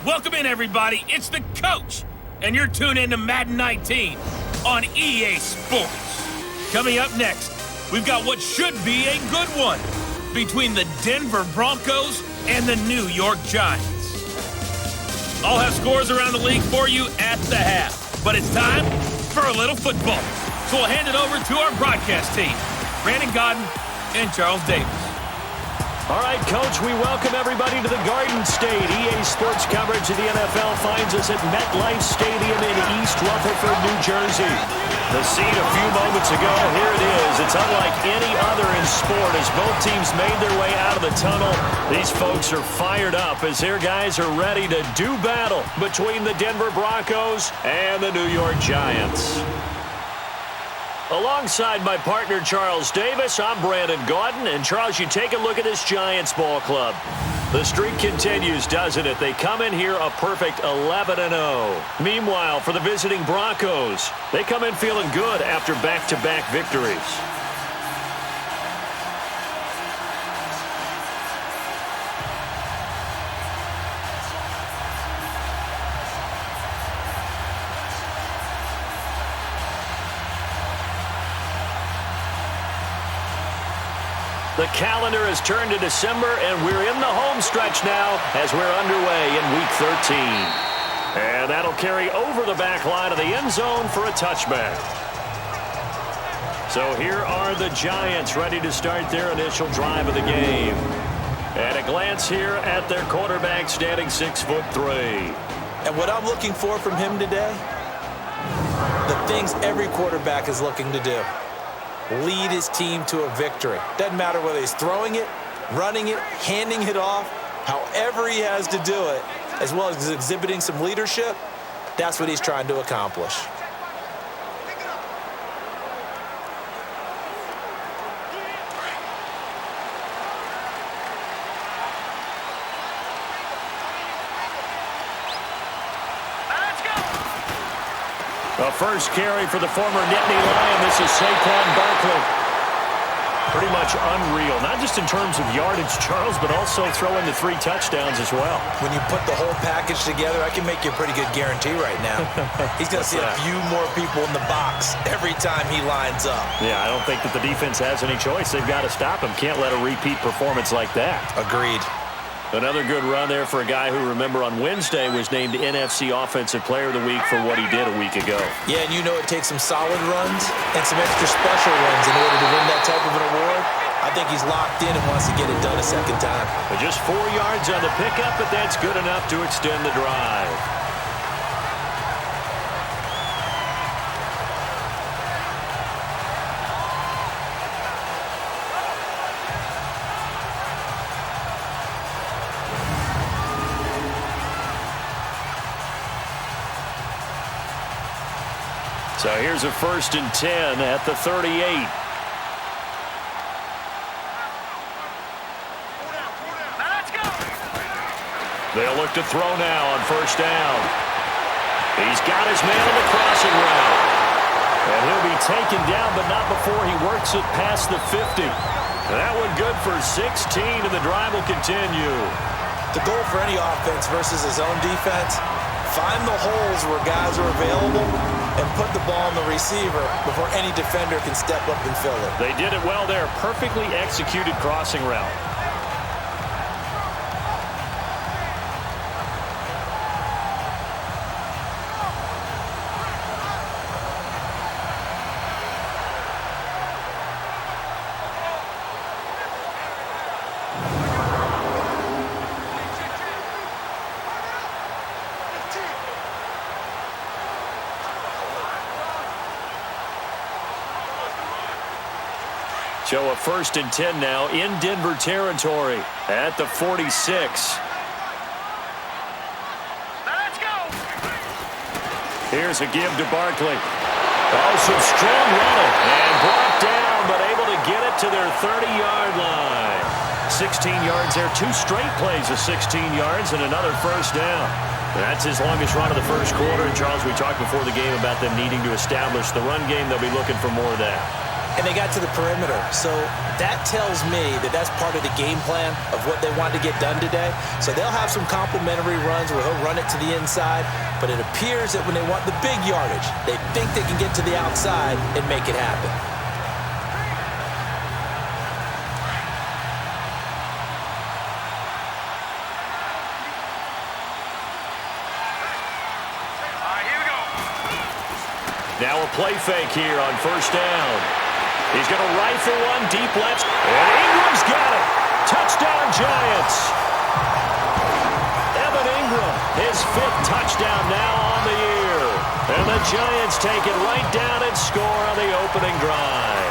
Welcome in, everybody. It's the coach, and you're tuned in to Madden 19 on EA Sports. Coming up next, we've got what should be a good one between the Denver Broncos and the New York Giants. I'll have scores around the league for you at the half, but it's time for a little football. So we'll hand it over to our broadcast team, Brandon Godden and Charles Davis. All right, Coach, we welcome everybody to the Garden State. EA Sports coverage of the NFL finds us at MetLife Stadium in East Rutherford, New Jersey. The scene a few moments ago, here it is. It's unlike any other in sport as both teams made their way out of the tunnel. These folks are fired up as their guys are ready to do battle between the Denver Broncos and the New York Giants. Alongside my partner, Charles Davis, I'm Brandon Godden. And, Charles, you take a look at this Giants ball club. The streak continues, doesn't it? They come in here a perfect 11-0. Meanwhile, for the visiting Broncos, they come in feeling good after back-to-back victories. The calendar has turned to December, and we're in the home stretch now as we're underway in Week 13. And that'll carry over the back line of the end zone for a touchback. So here are the Giants ready to start their initial drive of the game. And a glance here at their quarterback standing 6'3". And what I'm looking for from him today, the things every quarterback is looking to do. Lead his team to a victory. Doesn't matter whether he's throwing it, running it, handing it off, however he has to do it, as well as exhibiting some leadership, that's what he's trying to accomplish. The first carry for the former Nittany Lion. This is Saquon Barkley. Pretty much unreal, not just in terms of yardage, Charles, but also throwing the 3 touchdowns as well. When you put the whole package together, I can make you a pretty good guarantee right now. He's going to see a few more people in the box every time he lines up. Yeah, I don't think that the defense has any choice. They've got to stop him. Can't let a repeat performance like that. Agreed. Another good run there for a guy who, remember, on Wednesday was named NFC Offensive Player of the Week for what he did a week ago. Yeah, and you know it takes some solid runs and some extra special runs in order to win that type of an award. I think he's locked in and wants to get it done a second time. But just 4 yards on the pickup, but that's good enough to extend the drive. So here's a 1st and 10 at the 38. They'll look to throw now on 1st down. He's got his man on the crossing route. And he'll be taken down, but not before he works it past the 50. That one good for 16, and the drive will continue. The goal for any offense versus his own defense, find the holes where guys are available and put the ball on the receiver before any defender can step up and fill it. They did it well there. Perfectly executed crossing route. So a 1st and 10 now in Denver territory at the 46. Let's go. Here's a give to Barkley. Oh, some strong running. And brought down, but able to get it to their 30-yard line. 16 yards there. 2 straight plays of 16 yards and another 1st down. That's his longest run of the first quarter. And, Charles, we talked before the game about them needing to establish the run game. They'll be looking for more of that. and they got to the perimeter. So that tells me that that's part of the game plan of what they want to get done today. So they'll have some complimentary runs where he'll run it to the inside, but it appears that when they want the big yardage, they think they can get to the outside and make it happen. Now a play fake here on first down. He's going to rifle one deep left, and Ingram's got it. Touchdown, Giants. Evan Ingram, his 5th touchdown now on the year. And the Giants take it right down and score on the opening drive.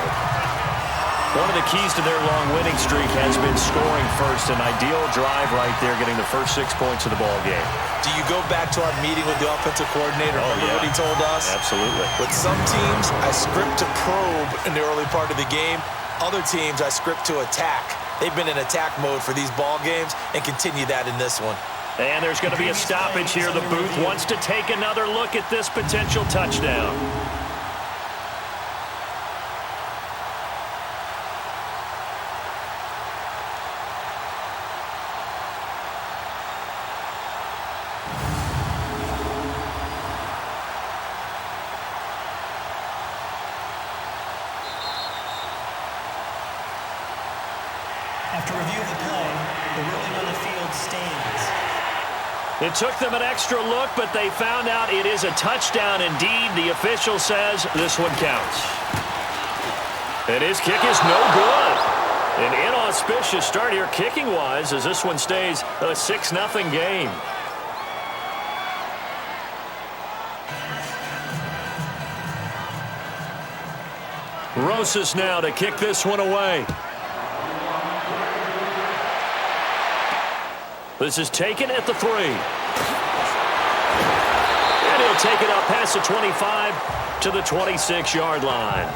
One of the keys to their long winning streak has been scoring first. An ideal drive right there, getting the first 6 points of the ball game. Do you go back to our meeting with the offensive coordinator? Remember what he told us? Absolutely. With some teams, I script to probe in the early part of the game. Other teams, I script to attack. They've been in attack mode for these ball games and continue that in this one. And there's going to be a stoppage here. The booth wants to take another look at this potential touchdown. After review of the play, the ruling on the field stands. It took them an extra look, but they found out it is a touchdown indeed. The official says this one counts. And his kick is no good. An inauspicious start here kicking-wise as this one stays a 6-0 game. Rosas now to kick this one away. This is taken at the 3. And he'll take it up past the 25 to the 26-yard line.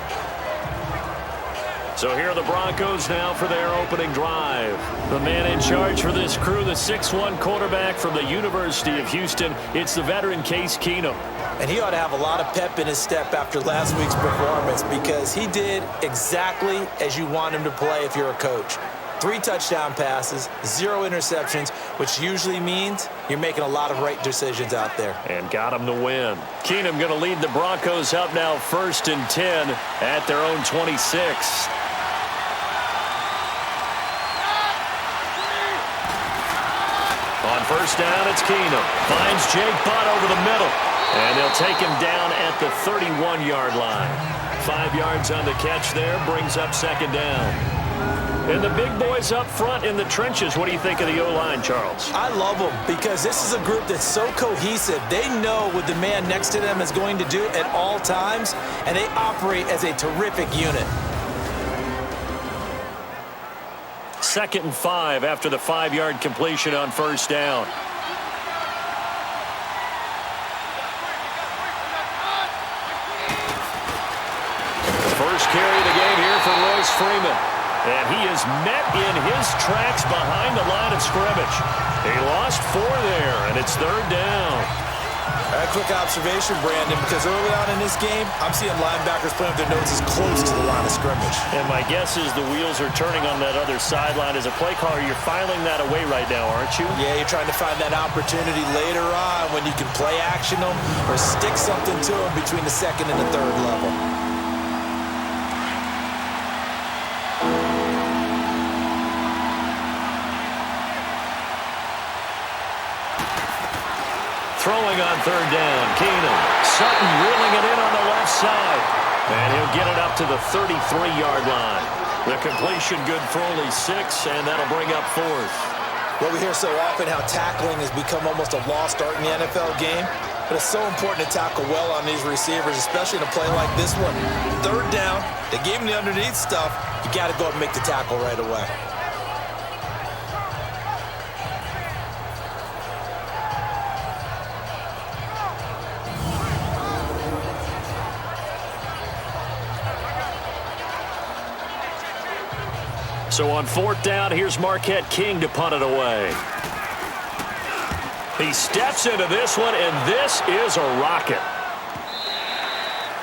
So here are the Broncos now for their opening drive. The man in charge for this crew, the 6'1 quarterback from the University of Houston. It's the veteran Case Keenum. And he ought to have a lot of pep in his step after last week's performance because he did exactly as you want him to play if you're a coach. 3 touchdown passes, 0 interceptions, which usually means you're making a lot of right decisions out there. And got him to win. Keenum going to lead the Broncos up now 1st and 10 at their own 26. On first down, it's Keenum. Finds Jake Butt over the middle. And they'll take him down at the 31-yard line. 5 yards on the catch there, brings up 2nd down. And the big boys up front in the trenches. What do you think of the O-line, Charles? I love them because this is a group that's so cohesive. They know what the man next to them is going to do at all times, and they operate as a terrific unit. 2nd and 5 after the 5-yard completion on first down. First carry of the game here for Royce Freeman. And he is met in his tracks behind the line of scrimmage. He lost 4 there, and it's 3rd down. A quick observation, Brandon, because early on in this game, I'm seeing linebackers playing with their noses close to the line of scrimmage. And my guess is the wheels are turning on that other sideline. As a play caller, you're filing that away right now, aren't you? Yeah, you're trying to find that opportunity later on when you can play action them or stick something to them between the 2nd and the 3rd level. Throwing on 3rd down, Keenum. Sutton reeling it in on the left side. And he'll get it up to the 33-yard line. The completion good for only 6, and that'll bring up 4th. Well, we hear so often how tackling has become almost a lost art in the NFL game. But it's so important to tackle well on these receivers, especially in a play like this one. 3rd down, they gave him the underneath stuff. You got to go up and make the tackle right away. So on 4th down, here's Marquette King to punt it away. He steps into this one, and this is a rocket.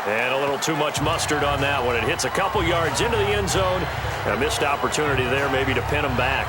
And a little too much mustard on that one. It hits a couple yards into the end zone. A missed opportunity there maybe to pin them back.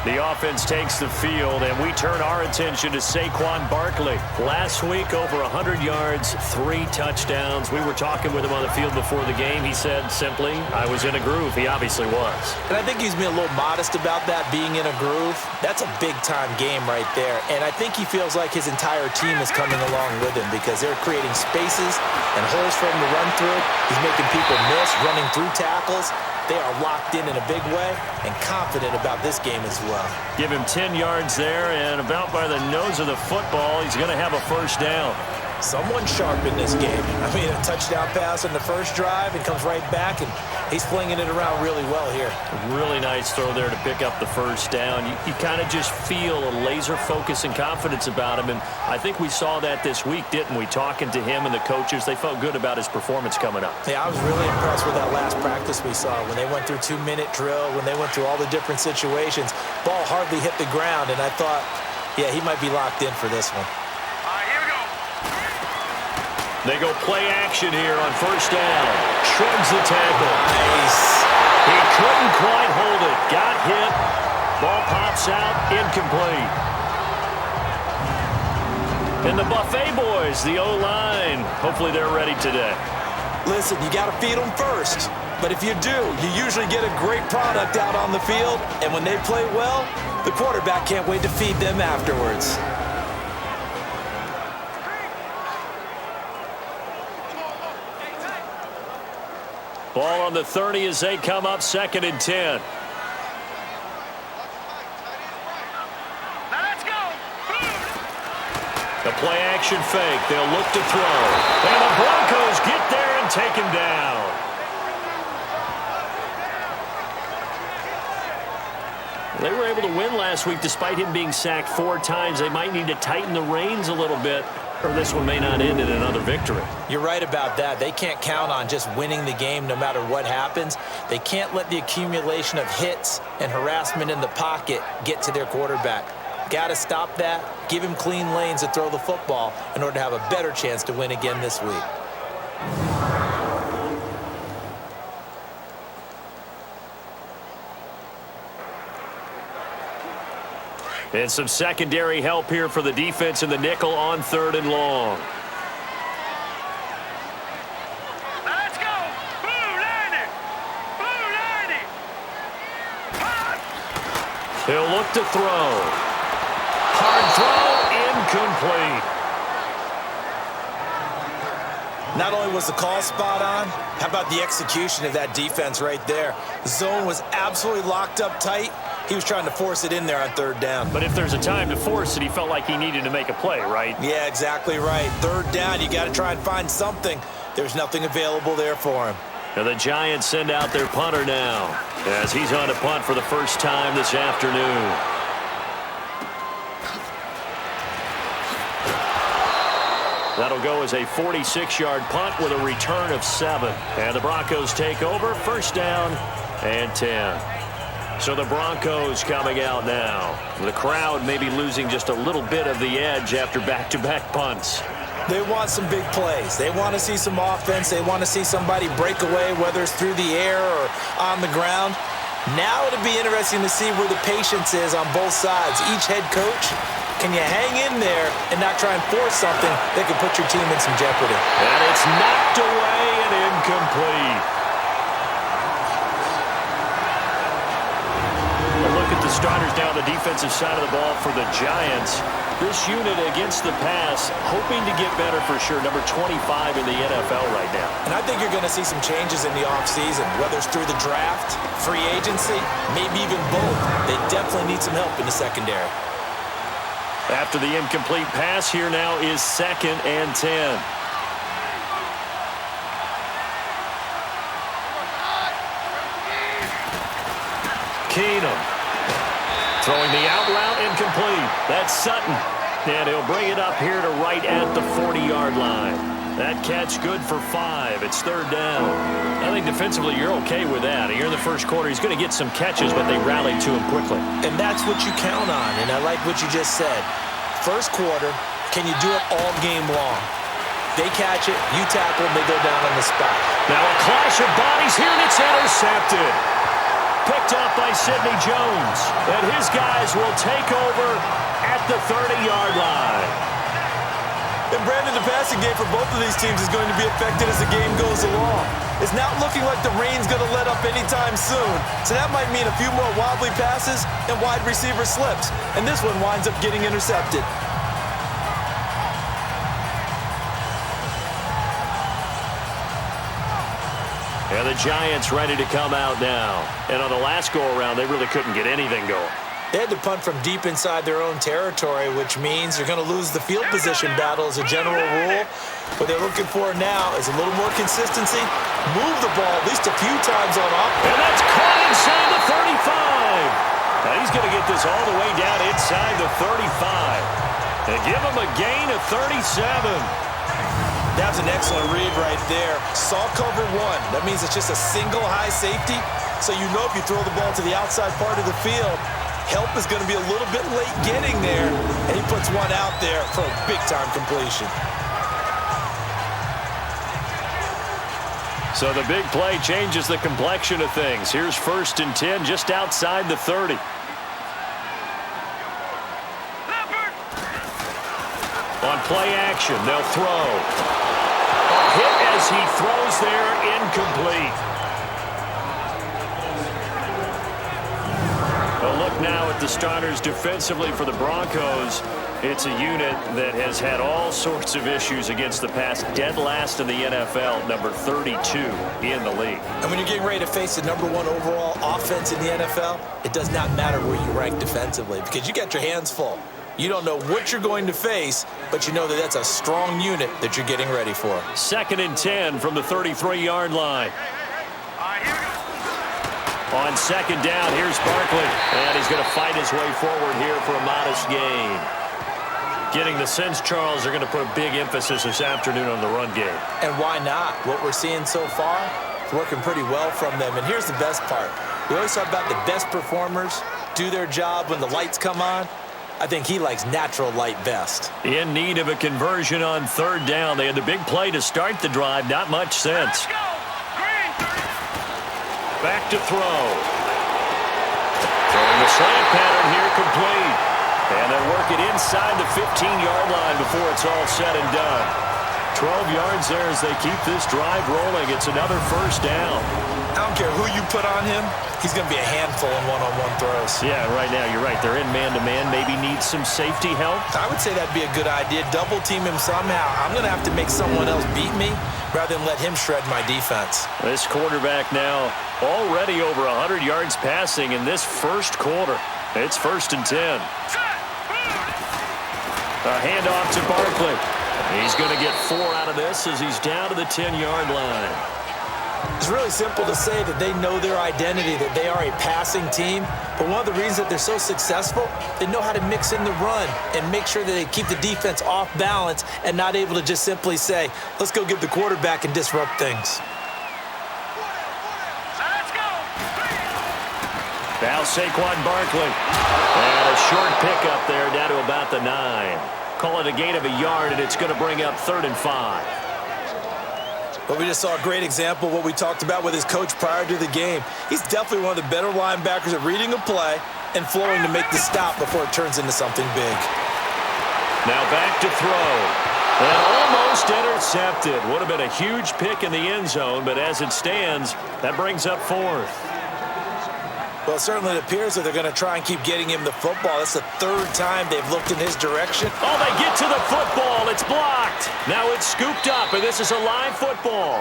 The offense takes the field, and we turn our attention to Saquon Barkley. Last week, over 100 yards, 3 touchdowns. We were talking with him on the field before the game. He said simply, I was in a groove. He obviously was. And I think he's being a little modest about that, being in a groove. That's a big-time game right there. And I think he feels like his entire team is coming along with him because they're creating spaces and holes for him to run through. He's making people miss, running through tackles. They are locked in a big way and confident about this game as well. Give him 10 yards there, and about by the nose of the football, he's going to have a first down. Someone sharp in this game. I mean, a touchdown pass on the first drive and comes right back, and he's flinging it around really well here. Really nice throw there to pick up the first down. You kind of just feel a laser focus and confidence about him, and I think we saw that this week, didn't we? Talking to him and the coaches, they felt good about his performance coming up. Yeah, I was really impressed with that last practice we saw when they went through 2-minute drill, when they went through all the different situations. Ball hardly hit the ground, and I thought, yeah, he might be locked in for this one. They go play action here on first down. Shrugs the tackle. Nice. He couldn't quite hold it. Got hit. Ball pops out. Incomplete. And the Buffet boys, the O-line, hopefully they're ready today. Listen, you got to feed them first. But if you do, you usually get a great product out on the field. And when they play well, the quarterback can't wait to feed them afterwards. Ball on the 30 as they come up 2nd and 10. The play action fake. They'll look to throw. And the Broncos get there and take him down. They were able to win last week despite him being sacked 4 times. They might need to tighten the reins a little bit, or this one may not end in another victory. You're right about that. They can't count on just winning the game no matter what happens. They can't let the accumulation of hits and harassment in the pocket get to their quarterback. Got to stop that, give him clean lanes to throw the football in order to have a better chance to win again this week. And some secondary help here for the defense in the nickel on 3rd and long. Let's go! Blue 90! Blue 90! He'll look to throw. Hard throw, incomplete. Not only was the call spot on, how about the execution of that defense right there? The zone was absolutely locked up tight. He was trying to force it in there on 3rd down. But if there's a time to force it, he felt like he needed to make a play, right? Yeah, exactly right. 3rd down, you got to try and find something. There's nothing available there for him. And the Giants send out their punter now as he's on to punt for the first time this afternoon. That'll go as a 46-yard punt with a return of 7. And the Broncos take over, 1st down and 10. So the Broncos coming out now. The crowd maybe losing just a little bit of the edge after back-to-back punts. They want some big plays. They want to see some offense. They want to see somebody break away, whether it's through the air or on the ground. Now it'll be interesting to see where the patience is on both sides. Each head coach, can you hang in there and not try and force something that could put your team in some jeopardy? And it's knocked away and incomplete. The starters now on the defensive side of the ball for the Giants. This unit against the pass, hoping to get better for sure. Number 25 in the NFL right now. And I think you're going to see some changes in the offseason, whether it's through the draft, free agency, maybe even both. They definitely need some help in the secondary. After the incomplete pass, here now is 2nd and 10. Keenum. Throwing the out route, incomplete. That's Sutton. And he'll bring it up here to right at the 40-yard line. That catch good for 5. It's 3rd down. I think defensively you're okay with that. Here in the first quarter, he's going to get some catches, but they rallied to him quickly. And that's what you count on, and I like what you just said. First quarter, can you do it all game long? They catch it, you tackle, and they go down on the spot. Now a clash of bodies here, and it's intercepted. Picked up by Sidney Jones. And his guys will take over at the 30-yard line. And Brandon, the passing game for both of these teams is going to be affected as the game goes along. It's not looking like the rain's going to let up anytime soon. So that might mean a few more wobbly passes and wide receiver slips. And this one winds up getting intercepted. And the Giants ready to come out now. And on the last go-around, they really couldn't get anything going. They had to punt from deep inside their own territory, which means you're going to lose the field position battle as a general rule. What they're looking for now is a little more consistency. Move the ball at least a few times on offense. And that's caught inside the 35. Now he's going to get this all the way down inside the 35. And give him a gain of 37. That's an excellent read right there. Saw cover one. That means it's just a single high safety. So you know if you throw the ball to the outside part of the field, help is going to be a little bit late getting there. And he puts one out there for a big-time completion. So the big play changes the complexion of things. Here's 1st and 10 just outside the 30. On play action, they'll throw. A hit as he throws there, incomplete. A look now at the starters defensively for the Broncos. It's a unit that has had all sorts of issues against the pass. Dead last in the NFL, number 32 in the league. And when you're getting ready to face the number 1 overall offense in the NFL, it does not matter where you rank defensively because you got your hands full. You don't know what you're going to face, but you know that that's a strong unit that you're getting ready for. 2nd and 10 from the 33-yard line. On 2nd down, here's Barkley. And he's going to fight his way forward here for a modest gain. Getting the sense, Charles, they're going to put a big emphasis this afternoon on the run game. And why not? What we're seeing so far, it's working pretty well from them. And here's the best part. We always talk about the best performers do their job when the lights come on. I think he likes natural light best. In need of a conversion on 3rd down. They had the big play to start the drive. Not much sense. Back to throw. Throwing the slant pattern here complete. And they'll work it inside the 15-yard line before it's all said and done. 12 yards there as they keep this drive rolling. It's another 1st down. I don't care who you put on him. He's going to be a handful in one-on-one throws. Yeah, right now, you're right. They're in man-to-man. Maybe need some safety help. I would say that'd be a good idea. Double team him somehow. I'm going to have to make someone else beat me rather than let him shred my defense. This quarterback now already over 100 yards passing in this 1st quarter. It's 1st and 10. A handoff to Barkley. He's going to get 4 out of this as he's down to the 10-yard line. It's really simple to say that they know their identity, that they are a passing team. But one of the reasons that they're so successful, they know how to mix in the run and make sure that they keep the defense off balance and not able to just simply say, let's go get the quarterback and disrupt things. Now Saquon Barkley. And a short pickup there down to about the 9. Call it a gain of a yard, and it's going to bring up 3rd and 5. But we just saw a great example of what we talked about with his coach prior to the game. He's definitely one of the better linebackers at reading a play and flowing to make the stop before it turns into something big. Now back to throw. And almost intercepted. Would have been a huge pick in the end zone, but as it stands, that brings up 4th. Well, certainly it appears that they're going to try and keep getting him the football. That's the 3rd time they've looked in his direction. Oh, they get to the football. It's blocked. Now it's scooped up, and this is a live football.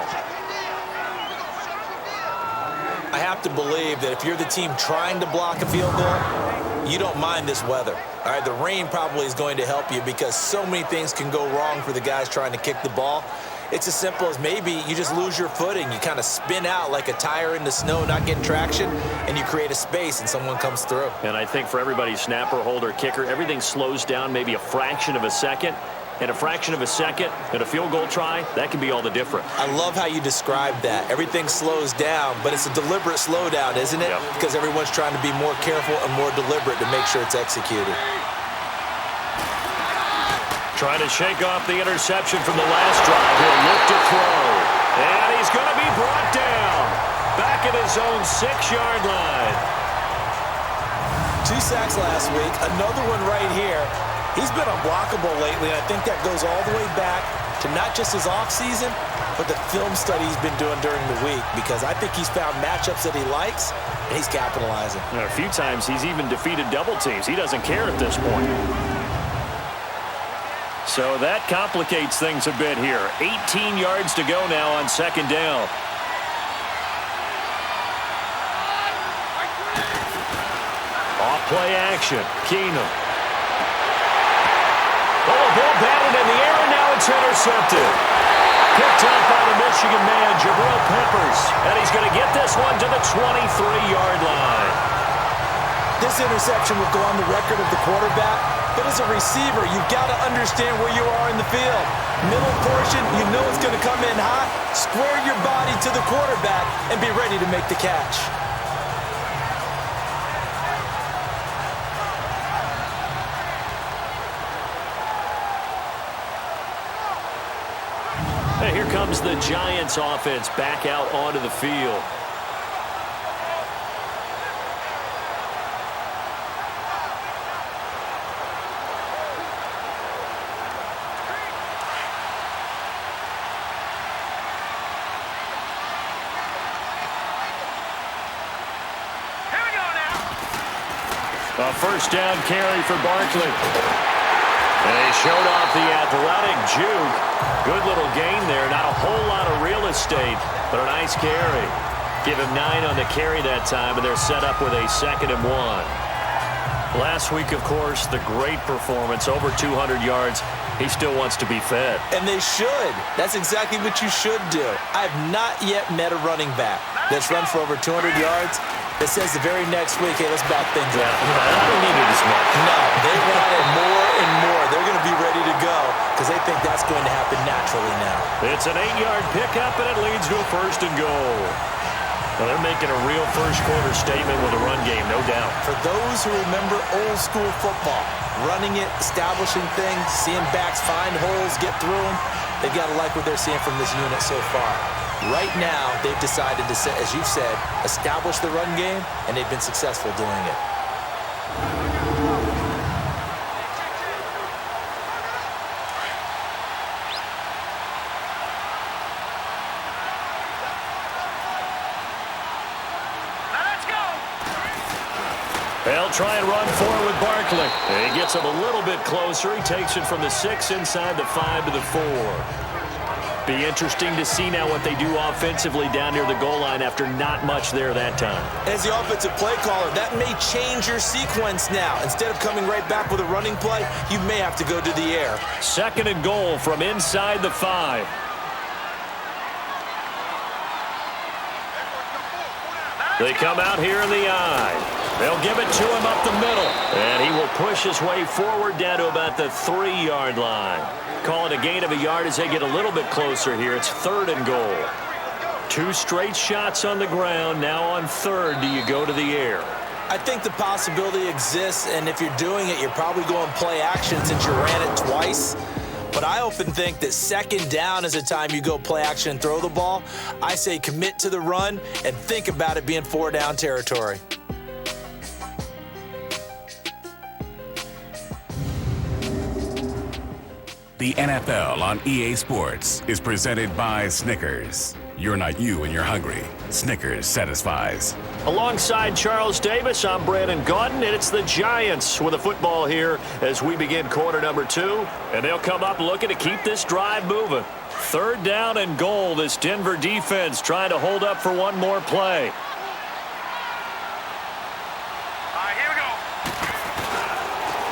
I have to believe that if you're the team trying to block a field goal, you don't mind this weather. All right, the rain probably is going to help you because so many things can go wrong for the guys trying to kick the ball. It's as simple as maybe you just lose your footing. You kind of spin out like a tire in the snow, not getting traction, and you create a space and someone comes through. And I think for everybody, snapper, holder, kicker, everything slows down maybe a fraction of a second. And a fraction of a second and a field goal try, that can be all the difference. I love how you describe that. Everything slows down, but it's a deliberate slowdown, isn't it? Yep. Because everyone's trying to be more careful and more deliberate to make sure it's executed. Trying to shake off the interception from the last drive. He'll look to throw. And he's going to be brought down. Back at his own 6-yard line. 2 sacks last week. Another one right here. He's been unblockable lately. I think that goes all the way back to not just his offseason, but the film study he's been doing during the week, because I think he's found matchups that he likes, and he's capitalizing. A few times he's even defeated double teams. He doesn't care at this point. So that complicates things a bit here. 18 yards to go now on 2nd down. Off play action. Keenum. Oh, ball batted in the air, and now it's intercepted. Picked up by the Michigan man, Jabril Peppers. And he's going to get this one to the 23-yard line. This interception will go on the record of the quarterback, but as a receiver, you've got to understand where you are in the field. Middle portion, you know it's going to come in hot. Square your body to the quarterback and be ready to make the catch. Hey, here comes the Giants offense back out onto the field. A first down carry for Barkley. And he showed off the athletic juke. Good little gain there. Not a whole lot of real estate, but a nice carry. Give him 9 on the carry that time, and they're set up with a 2nd and 1. Last week, of course, the great performance, over 200 yards. He still wants to be fed. And they should. That's exactly what you should do. I've not yet met a running back that's run for over 200 yards that says the very next week, hey, let's back things up. I don't need it as much. No, they want it more and more. They're going to be ready to go because they think that's going to happen naturally now. It's an 8-yard pickup, and it leads to a 1st and goal. Well, they're making a real first-quarter statement with a run game, no doubt. For those who remember old-school football, running it, establishing things, seeing backs find holes, get through them, they've got to like what they're seeing from this unit so far. Right now, they've decided to, as you've said, establish the run game, and they've been successful doing it. They'll try and run forward with Barkley. He gets him a little bit closer. He takes it from the 6 inside the 5 to the 4. Be interesting to see now what they do offensively down near the goal line after not much there that time. As the offensive play caller, that may change your sequence now. Instead of coming right back with a running play, you may have to go to the air. 2nd and goal from inside the 5. They come out here in the eye. They'll give it to him up the middle. And he will push his way forward down to about the 3-yard line. Call it a gain of a yard as they get a little bit closer here. It's 3rd and goal. 2 straight shots on the ground. Now on 3rd, do you go to the air? I think the possibility exists, and if you're doing it, you're probably going play action since you ran it twice. But I often think that 2nd down is the time you go play action and throw the ball. I say commit to the run and think about it being 4-down territory. The NFL on EA Sports is presented by Snickers. You're not you when you're hungry. Snickers satisfies. Alongside Charles Davis, I'm Brandon Gaudin, and it's the Giants with a football here as we begin quarter number 2. And they'll come up looking to keep this drive moving. 3rd down and goal. This Denver defense trying to hold up for one more play. All right, here we go.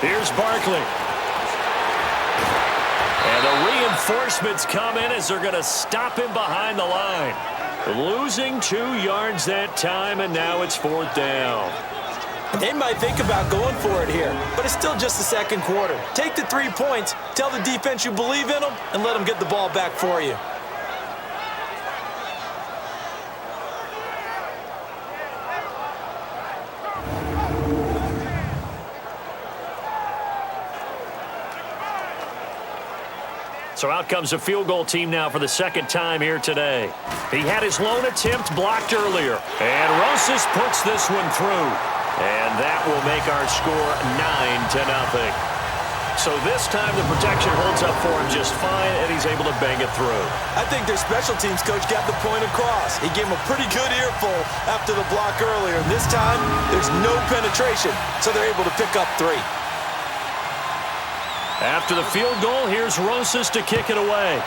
Here's Barkley. And the reinforcements come in as they're going to stop him behind the line. Losing 2 yards that time, and now it's 4th down. They might think about going for it here, but it's still just the 2nd quarter. Take the 3 points, tell the defense you believe in them, and let them get the ball back for you. So out comes a field goal team now for the second time here today. He had his lone attempt blocked earlier. And Rosas puts this one through. And that will make our score 9-0. So this time the protection holds up for him just fine, and he's able to bang it through. I think their special teams coach got the point across. He gave him a pretty good earful after the block earlier. And this time, there's no penetration, so they're able to pick up 3. After the field goal, here's Rosas to kick it away.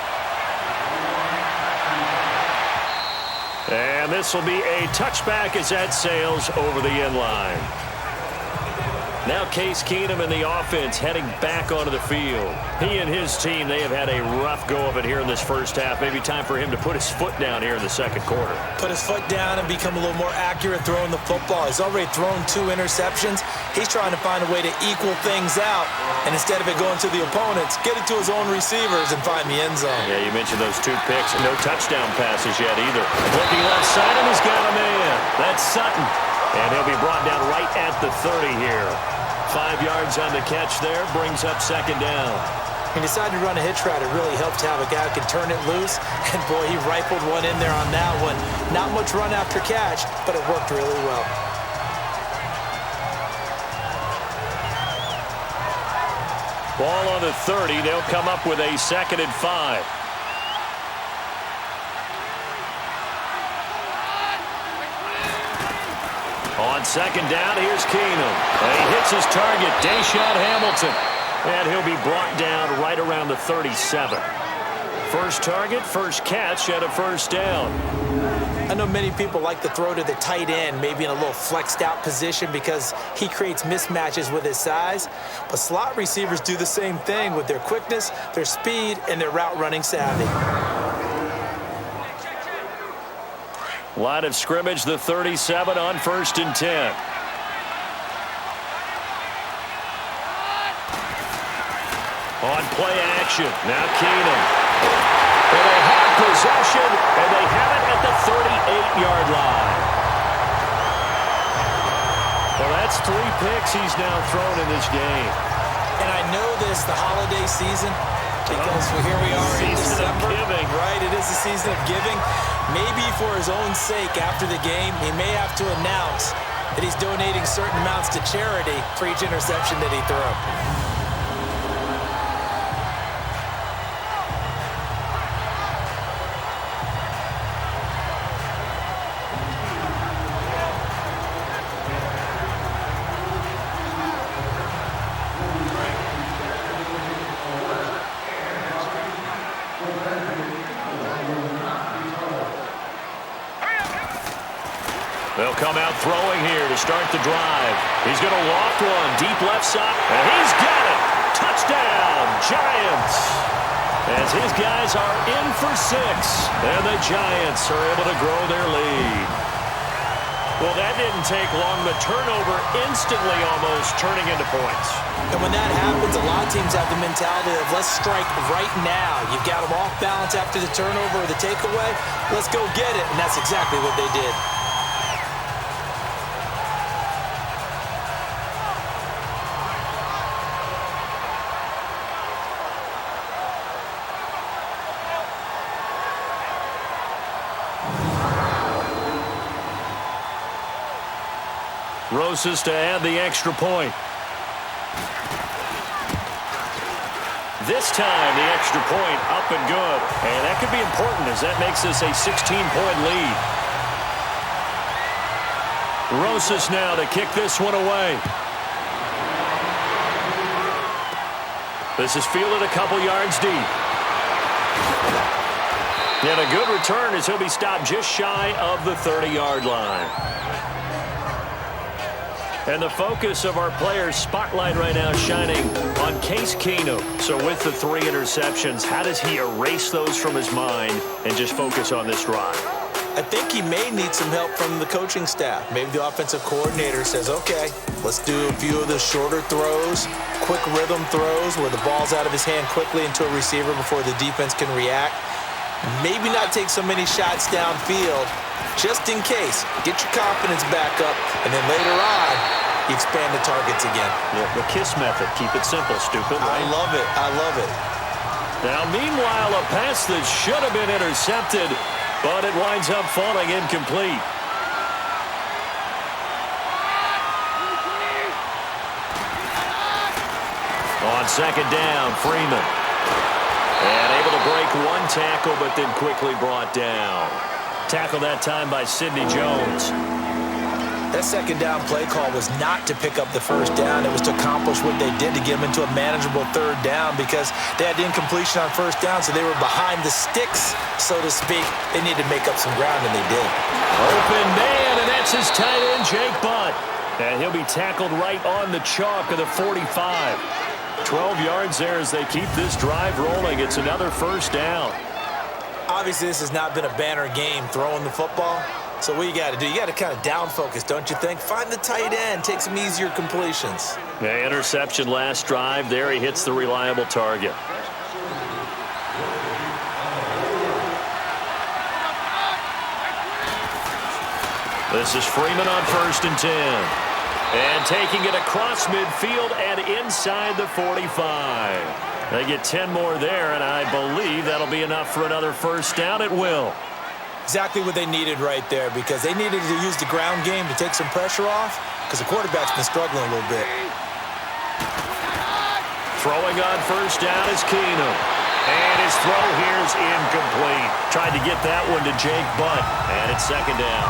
And this will be a touchback as that sails over the end line. Now Case Keenum and the offense heading back onto the field. He and his team, they have had a rough go of it here in this first half. Maybe time for him to put his foot down here in the second quarter. Put his foot down and become a little more accurate throwing the football. He's already thrown 2 interceptions. He's trying to find a way to equal things out. And instead of it going to the opponents, get it to his own receivers and find the end zone. Yeah, you mentioned those 2 picks. No touchdown passes yet either. Looking left side, and he's got a man. That's Sutton. And he'll be brought down right at the 30 here. 5 yards on the catch there, brings up second down. He decided to run a hitch route. It really helped to have a guy who can turn it loose. And, boy, he rifled one in there on that one. Not much run after catch, but it worked really well. Ball on the 30. They'll come up with a 2nd and 5. On second down, here's Keenum. And he hits his target, Deshaun Hamilton. And he'll be brought down right around the 37. First target, first catch, and a first down. I know many people like to throw to the tight end, maybe in a little flexed out position because he creates mismatches with his size. But slot receivers do the same thing with their quickness, their speed, and their route running savvy. Line of scrimmage, the 37 on 1st and 10. On play action, now Keenum. And they have possession, and they have it at the 38-yard line. Well, that's 3 picks he's now thrown in this game. And I know this, the holiday season, because here we are in December. Giving. Right, it is the season of giving. Maybe for his own sake after the game, he may have to announce that he's donating certain amounts to charity for each interception that he threw. They'll come out throwing here to start the drive. He's going to loft one deep left side, and he's got it. Touchdown, Giants. As his guys are in for 6, and the Giants are able to grow their lead. Well, that didn't take long. The turnover instantly almost turning into points. And when that happens, a lot of teams have the mentality of let's strike right now. You've got them off balance after the turnover or the takeaway. Let's go get it, and that's exactly what they did. Rosas to add the extra point. This time, the extra point up and good. And that could be important as that makes this a 16-point lead. Rosas now to kick this one away. This is fielded a couple yards deep. And a good return as he'll be stopped just shy of the 30-yard line. And the focus of our players' spotlight right now shining on Case Keenum. So with the 3 interceptions, how does he erase those from his mind and just focus on this drive? I think he may need some help from the coaching staff. Maybe the offensive coordinator says, okay, let's do a few of the shorter throws, quick rhythm throws where the ball's out of his hand quickly into a receiver before the defense can react. Maybe not take so many shots downfield, just in case. Get your confidence back up, and then later on, you expand the targets again. Yeah, the KISS method. Keep it simple, stupid. Right? I love it. I love it. Now, meanwhile, a pass that should have been intercepted, but it winds up falling incomplete. On second down, Freeman. And able to break one tackle, but then quickly brought down. Tackle that time by Sidney Jones. That second down play call was not to pick up the first down. It was to accomplish what they did, to get them into a manageable third down, because they had incompletion on first down, so they were behind the sticks, so to speak. They needed to make up some ground, and they did. Open man, and that's his tight end, Jake Butt. And he'll be tackled right on the chalk of the 45. 12 yards there as they keep this drive rolling. It's another first down. Obviously, this has not been a banner game throwing the football. So what you got to do, you got to kind of down focus, don't you think? Find the tight end, take some easier completions. Yeah, interception last drive. There he hits the reliable target. This is Freeman on 1st and 10. And taking it across midfield and inside the 45. They get 10 more there, and I believe that'll be enough for another first down. It will. Exactly what they needed right there, because they needed to use the ground game to take some pressure off, because the quarterback's been struggling a little bit. Throwing on first down is Keenum. And his throw here is incomplete. Tried to get that one to Jake Butt, and it's second down.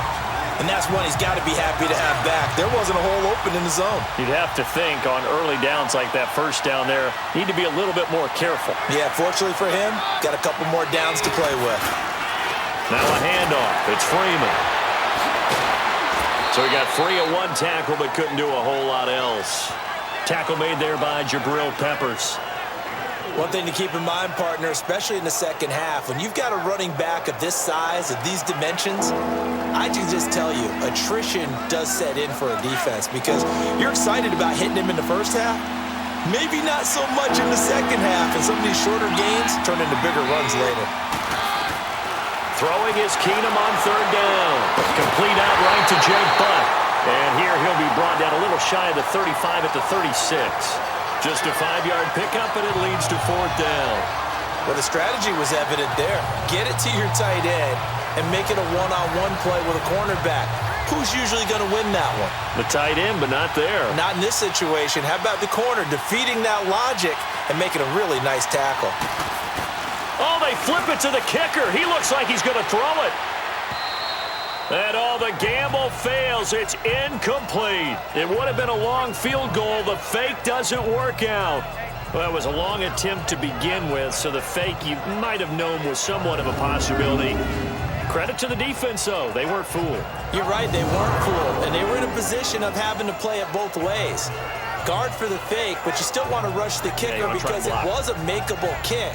And that's one he's got to be happy to have back. There wasn't a hole open in the zone. You'd have to think on early downs like that first down there, need to be a little bit more careful. Yeah, fortunately for him, got a couple more downs to play with. Now a handoff. It's Freeman. So he got free at one tackle, but couldn't do a whole lot else. Tackle made there by Jabril Peppers. One thing to keep in mind, partner, especially in the second half, when you've got a running back of this size, of these dimensions, I can just tell you, attrition does set in for a defense, because you're excited about hitting him in the first half, maybe not so much in the second half, and some of these shorter gains turn into bigger runs later. Throwing is Keenum on third down. Complete outright to Jake Butt. And here he'll be brought down a little shy of the 35 at the 36. Just a 5-yard pickup, and it leads to fourth down. Well, the strategy was evident there. Get it to your tight end and make it a one-on-one play with a cornerback. Who's usually going to win that one? The tight end, but not there. Not in this situation. How about the corner defeating that logic and making a really nice tackle? Oh, they flip it to the kicker. He looks like he's going to throw it. And the gamble fails. It's incomplete. It would have been a long field goal. The fake doesn't work out. Well, it was a long attempt to begin with, so the fake you might have known was somewhat of a possibility. Credit to the defense, though. They weren't fooled. You're right, they weren't fooled, and they were in a position of having to play it both ways. Guard for the fake, but you still want to rush the kicker because it was a makeable kick.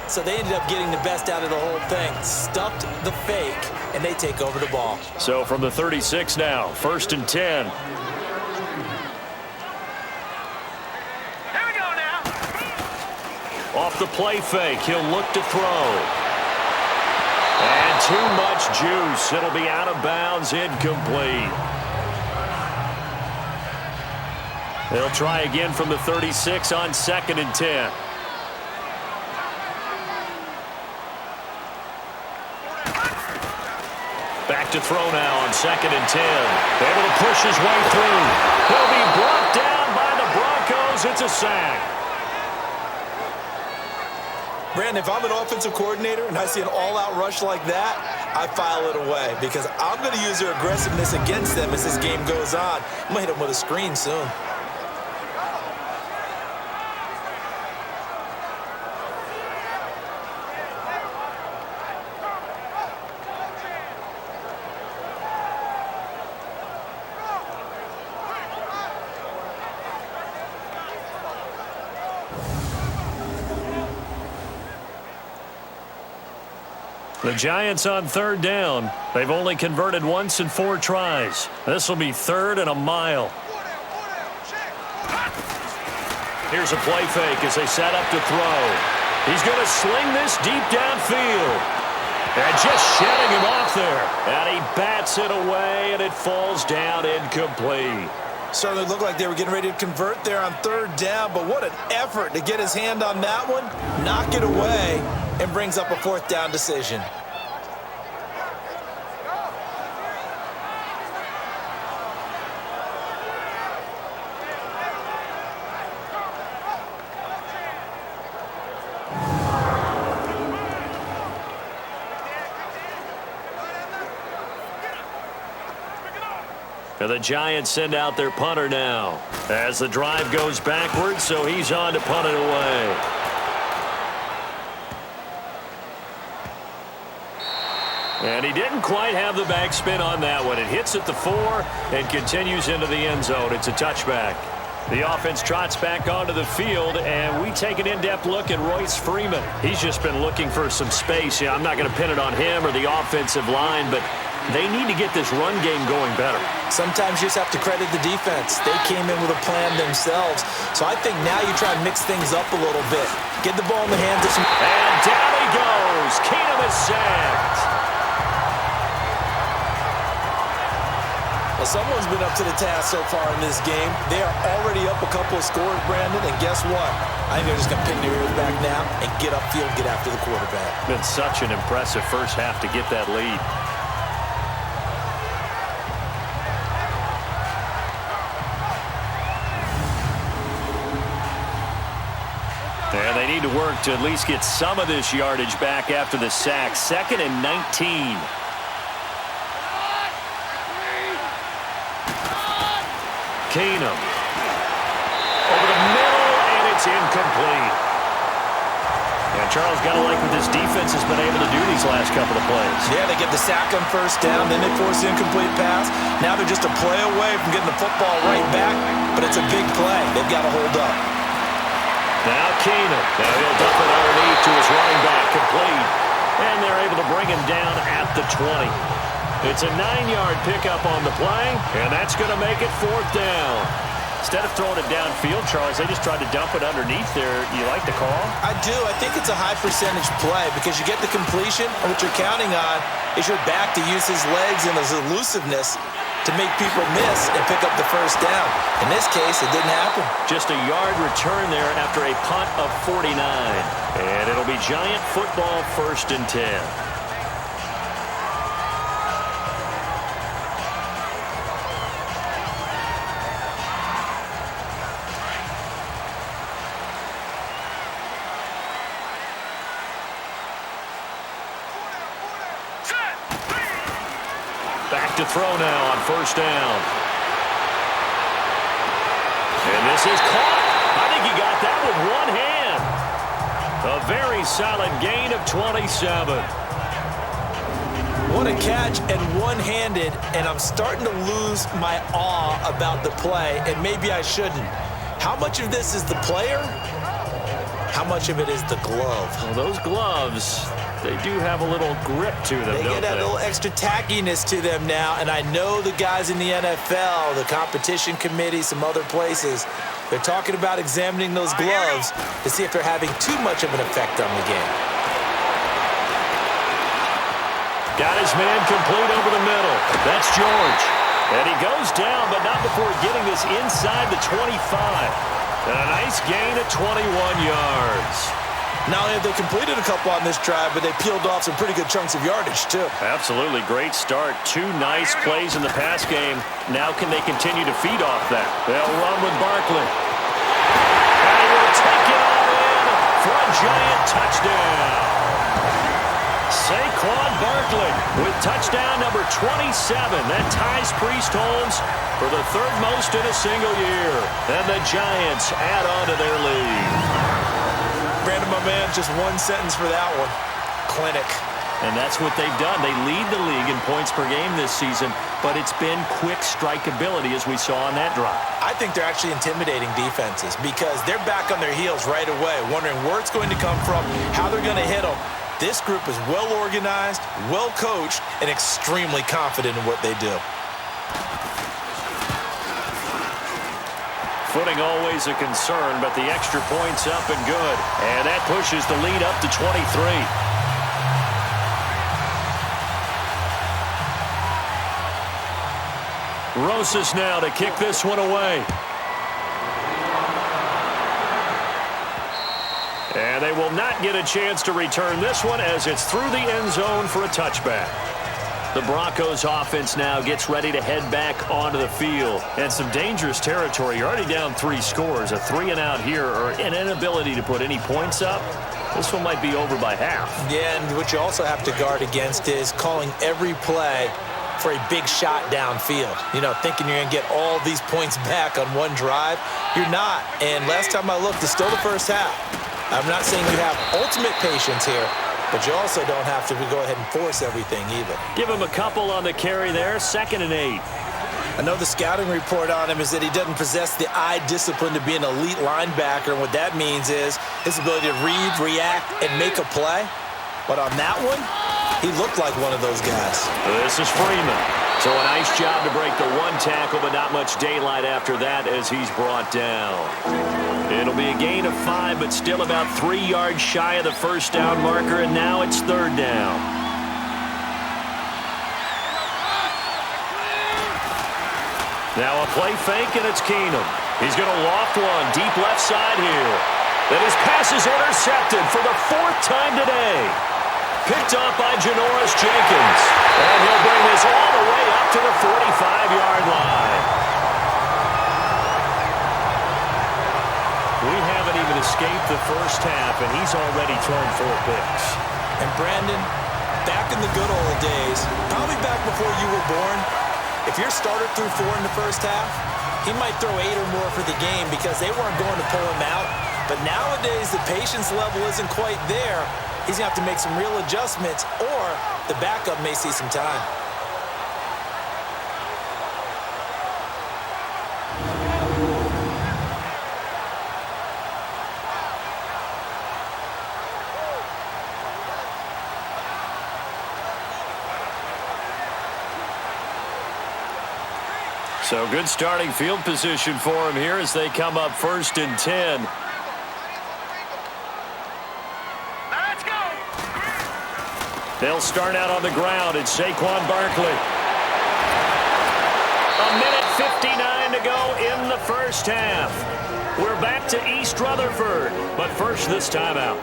So they ended up getting the best out of the whole thing. Stuffed the fake, and they take over the ball. So from the 36 now, 1st and 10. Here we go now. Off the play fake, he'll look to throw. And too much juice. It'll be out of bounds, incomplete. They'll try again from the 36 on 2nd and 10. Back to throw now on 2nd and 10. Able to push his way through. He'll be brought down by the Broncos. It's a sack. Brandon, if I'm an offensive coordinator and I see an all-out rush like that, I file it away, because I'm going to use their aggressiveness against them as this game goes on. I'm going to hit them with a screen soon. The Giants on 3rd down. They've only converted once in 4 tries. This will be 3rd and a mile. Here's a play fake as they set up to throw. He's going to sling this deep downfield. And just shedding him off there. And he bats it away, and it falls down incomplete. Certainly looked like they were getting ready to convert there on third down, but what an effort to get his hand on that one, knock it away, and brings up a fourth down decision. And the Giants send out their punter now as the drive goes backwards, so he's on to punt it away. And he didn't quite have the backspin on that one. It hits at the 4 and continues into the end zone. It's a touchback. The offense trots back onto the field, and we take an in-depth look at Royce Freeman. He's just been looking for some space. Yeah, I'm not going to pin it on him or the offensive line, but they need to get this run game going better. Sometimes you just have to credit the defense. They came in with a plan themselves. So I think now you try to mix things up a little bit. Get the ball in the hands of some... And down he goes. Keenum is sacked. Well, someone's been up to the task so far in this game. They are already up a couple of scores, Brandon, and guess what? I think they're just going to pin their ears back now and get upfield, get after the quarterback. Been such an impressive first half to get that lead. And they need to work to at least get some of this yardage back after the sack. 2nd and 19. Keenum. Over the middle, and it's incomplete. And Charles, got to like what this defense has been able to do these last couple of plays. Yeah, they get the sack on first down, then they force the incomplete pass. Now they're just a play away from getting the football right back, but it's a big play. They've got to hold up. Now Keenum. Now he'll dump it underneath to his running back, complete. And they're able to bring him down at the 20. It's a 9-yard pickup on the play, and that's going to make it 4th down. Instead of throwing it downfield, Charles, they just tried to dump it underneath there. You like the call? I do. I think it's a high percentage play because you get the completion, and what you're counting on is your back to use his legs and his elusiveness to make people miss and pick up the first down. In this case, it didn't happen. Just a yard return there after a punt of 49. And it'll be Giant football 1st and 10. Back to throw now on 1st down. And this is caught. I think he got that with one hand. A very solid gain of 27. What a catch and one-handed, and I'm starting to lose my awe about the play, and maybe I shouldn't. How much of this is the player? How much of it is the glove? Well, those gloves, they do have a little grip to them, They don't get a little extra tackiness to them now, and I know the guys in the NFL, the competition committee, some other places, they're talking about examining those gloves to see if they're having too much of an effect on the game. Got his man complete over the middle. That's George. And he goes down, but not before getting this inside the 25. And a nice gain of 21 yards. Not only have they completed a couple on this drive, but they peeled off some pretty good chunks of yardage, too. Absolutely. Great start. 2 nice plays in the pass game. Now can they continue to feed off that? They'll run with Barkley. And he will take it all in for a Giant touchdown. Saquon Barkley with touchdown number 27. That ties Priest Holmes for the 3rd most in a single year. And the Giants add on to their lead. Brandon, my man, just one sentence for that one. Clinic. And that's what they've done. They lead the league in points per game this season, but it's been quick strikeability as we saw on that drive. I think they're actually intimidating defenses because they're back on their heels right away, wondering where it's going to come from, how they're going to hit them. This group is well organized, well coached, and extremely confident in what they do. Footing always a concern, but the extra point's up and good. And that pushes the lead up to 23. Rosas now to kick this one away. And they will not get a chance to return this one as it's through the end zone for a touchback. The Broncos offense now gets ready to head back onto the field. And some dangerous territory. You're already down 3 scores. A 3-and-out here or an inability to put any points up. This one might be over by half. Yeah, and what you also have to guard against is calling every play for a big shot downfield. You know, thinking you're going to get all these points back on one drive. You're not. And last time I looked, it's still the first half. I'm not saying you have ultimate patience here, but you also don't have to go ahead and force everything either. Give him a couple on the carry there, 2nd and 8. I know the scouting report on him is that he doesn't possess the eye discipline to be an elite linebacker, and what that means is his ability to read, react, and make a play. But on that one, he looked like one of those guys. This is Freeman. So a nice job to break the 1 tackle, but not much daylight after that as he's brought down. It'll be a gain of 5, but still about 3 yards shy of the first down marker, and now it's 3rd down. Now a play fake, and it's Keenum. He's going to loft one deep left side here. Then his pass is intercepted for the 4th time today. Picked up by Janoris Jenkins. And he'll bring this all the way up to the 45-yard line. We haven't even escaped the first half, and he's already thrown 4 picks. And Brandon, back in the good old days, probably back before you were born, if your starter threw 4 in the first half, he might throw 8 or more for the game because they weren't going to pull him out. But nowadays, the patience level isn't quite there. He's going to have to make some real adjustments, or the backup may see some time. So good starting field position for him here as they come up 1st and 10. Let's go. They'll start out on the ground. It's Saquon Barkley. 1:59 to go in the first half. We're back to East Rutherford, but first this time out.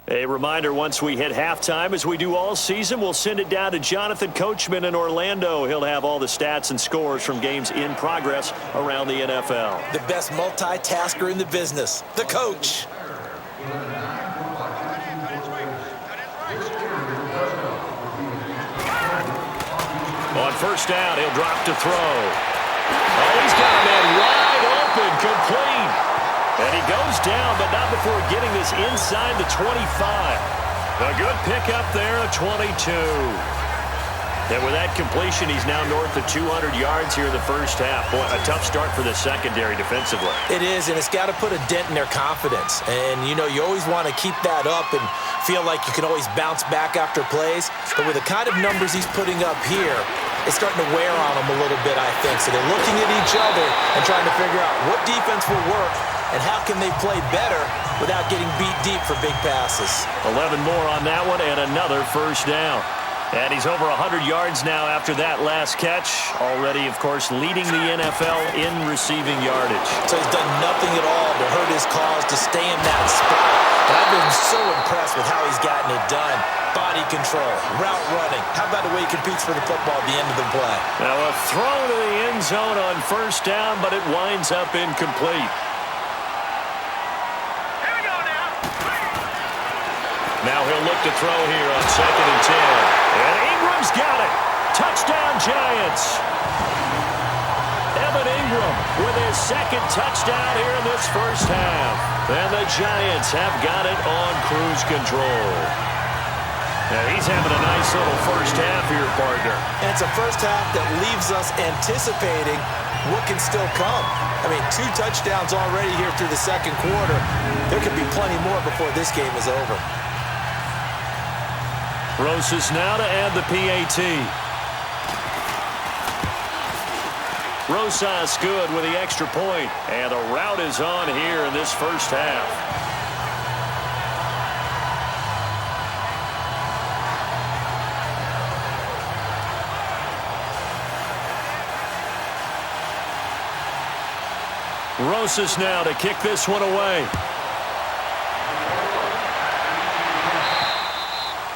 A reminder, once we hit halftime, as we do all season, we'll send it down to Jonathan Coachman in Orlando. He'll have all the stats and scores from games in progress around the NFL. The best multitasker in the business, the coach. On first down, he'll drop to throw. Oh, he's got a man wide open, complete. And he goes down, but not before getting this inside the 25. A good pickup there, a 22. And with that completion, he's now north of 200 yards here in the first half. Boy, a tough start for the secondary defensively. It is, and it's got to put a dent in their confidence. And, you know, you always want to keep that up and feel like you can always bounce back after plays. But with the kind of numbers he's putting up here, it's starting to wear on them a little bit, I think. So they're looking at each other and trying to figure out what defense will work and how can they play better without getting beat deep for big passes. 11 more on that one and another first down. And he's over 100 yards now after that last catch. Already, of course, leading the NFL in receiving yardage. So he's done nothing at all to hurt his cause to stay in that spot. And I've been so impressed with how he's gotten it done. Body control, route running. How about the way he competes for the football at the end of the play? Now a throw to the end zone on first down, but it winds up incomplete. Now he'll look to throw here on 2nd and 10. And Ingram's got it. Touchdown, Giants. Evan Ingram with his 2nd touchdown here in this first half. And the Giants have got it on cruise control. Now he's having a nice little first half here, partner. And it's a first half that leaves us anticipating what can still come. I mean, 2 touchdowns already here through the second quarter. There could be plenty more before this game is over. Rosas now to add the PAT. Rosas good with the extra point. And the route is on here in this first half. Rosas now to kick this one away.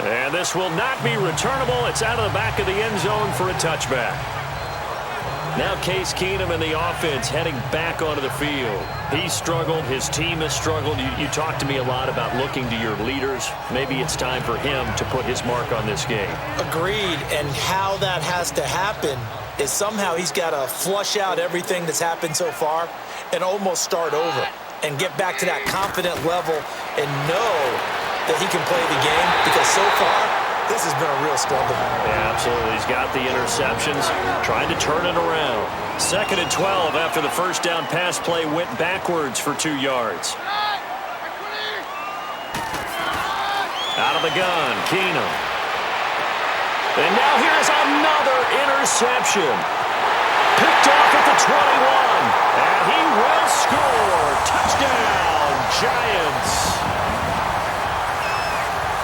And this will not be returnable. It's out of the back of the end zone for a touchback. Now Case Keenum and the offense heading back onto the field. He struggled. His team has struggled. You talked to me a lot about looking to your leaders. Maybe it's time for him to put his mark on this game. Agreed. And how that has to happen is somehow he's got to flush out everything that's happened so far and almost start over and get back to that confident level and know that he can play the game, because so far this has been a real struggle. Yeah, absolutely. He's got the interceptions, trying to turn it around. 2nd and 12 after the first down pass play went backwards for 2 yards. Out of the gun, Keenum. And now here's another interception. Picked off at the 21. And he will score. Touchdown, Giants.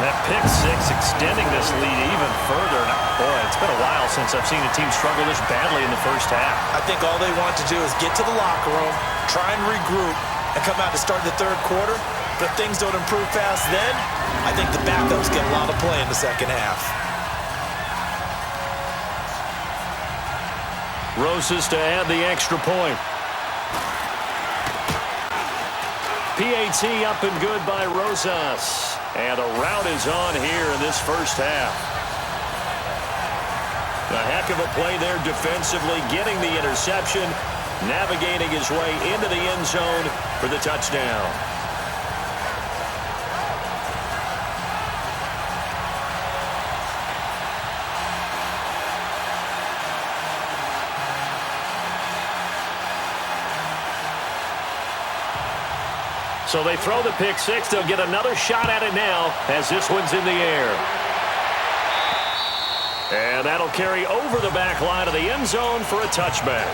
That pick six extending this lead even further. Boy, it's been a while since I've seen a team struggle this badly in the first half. I think all they want to do is get to the locker room, try and regroup, and come out to start the third quarter. But if things don't improve fast then, I think the backups get a lot of play in the second half. Rosas to add the extra point. PAT up and good by Rosas. And a rout is on here in this first half. A heck of a play there defensively, getting the interception, navigating his way into the end zone for the touchdown. So they throw the pick six. They'll get another shot at it now as this one's in the air. And that'll carry over the back line of the end zone for a touchback.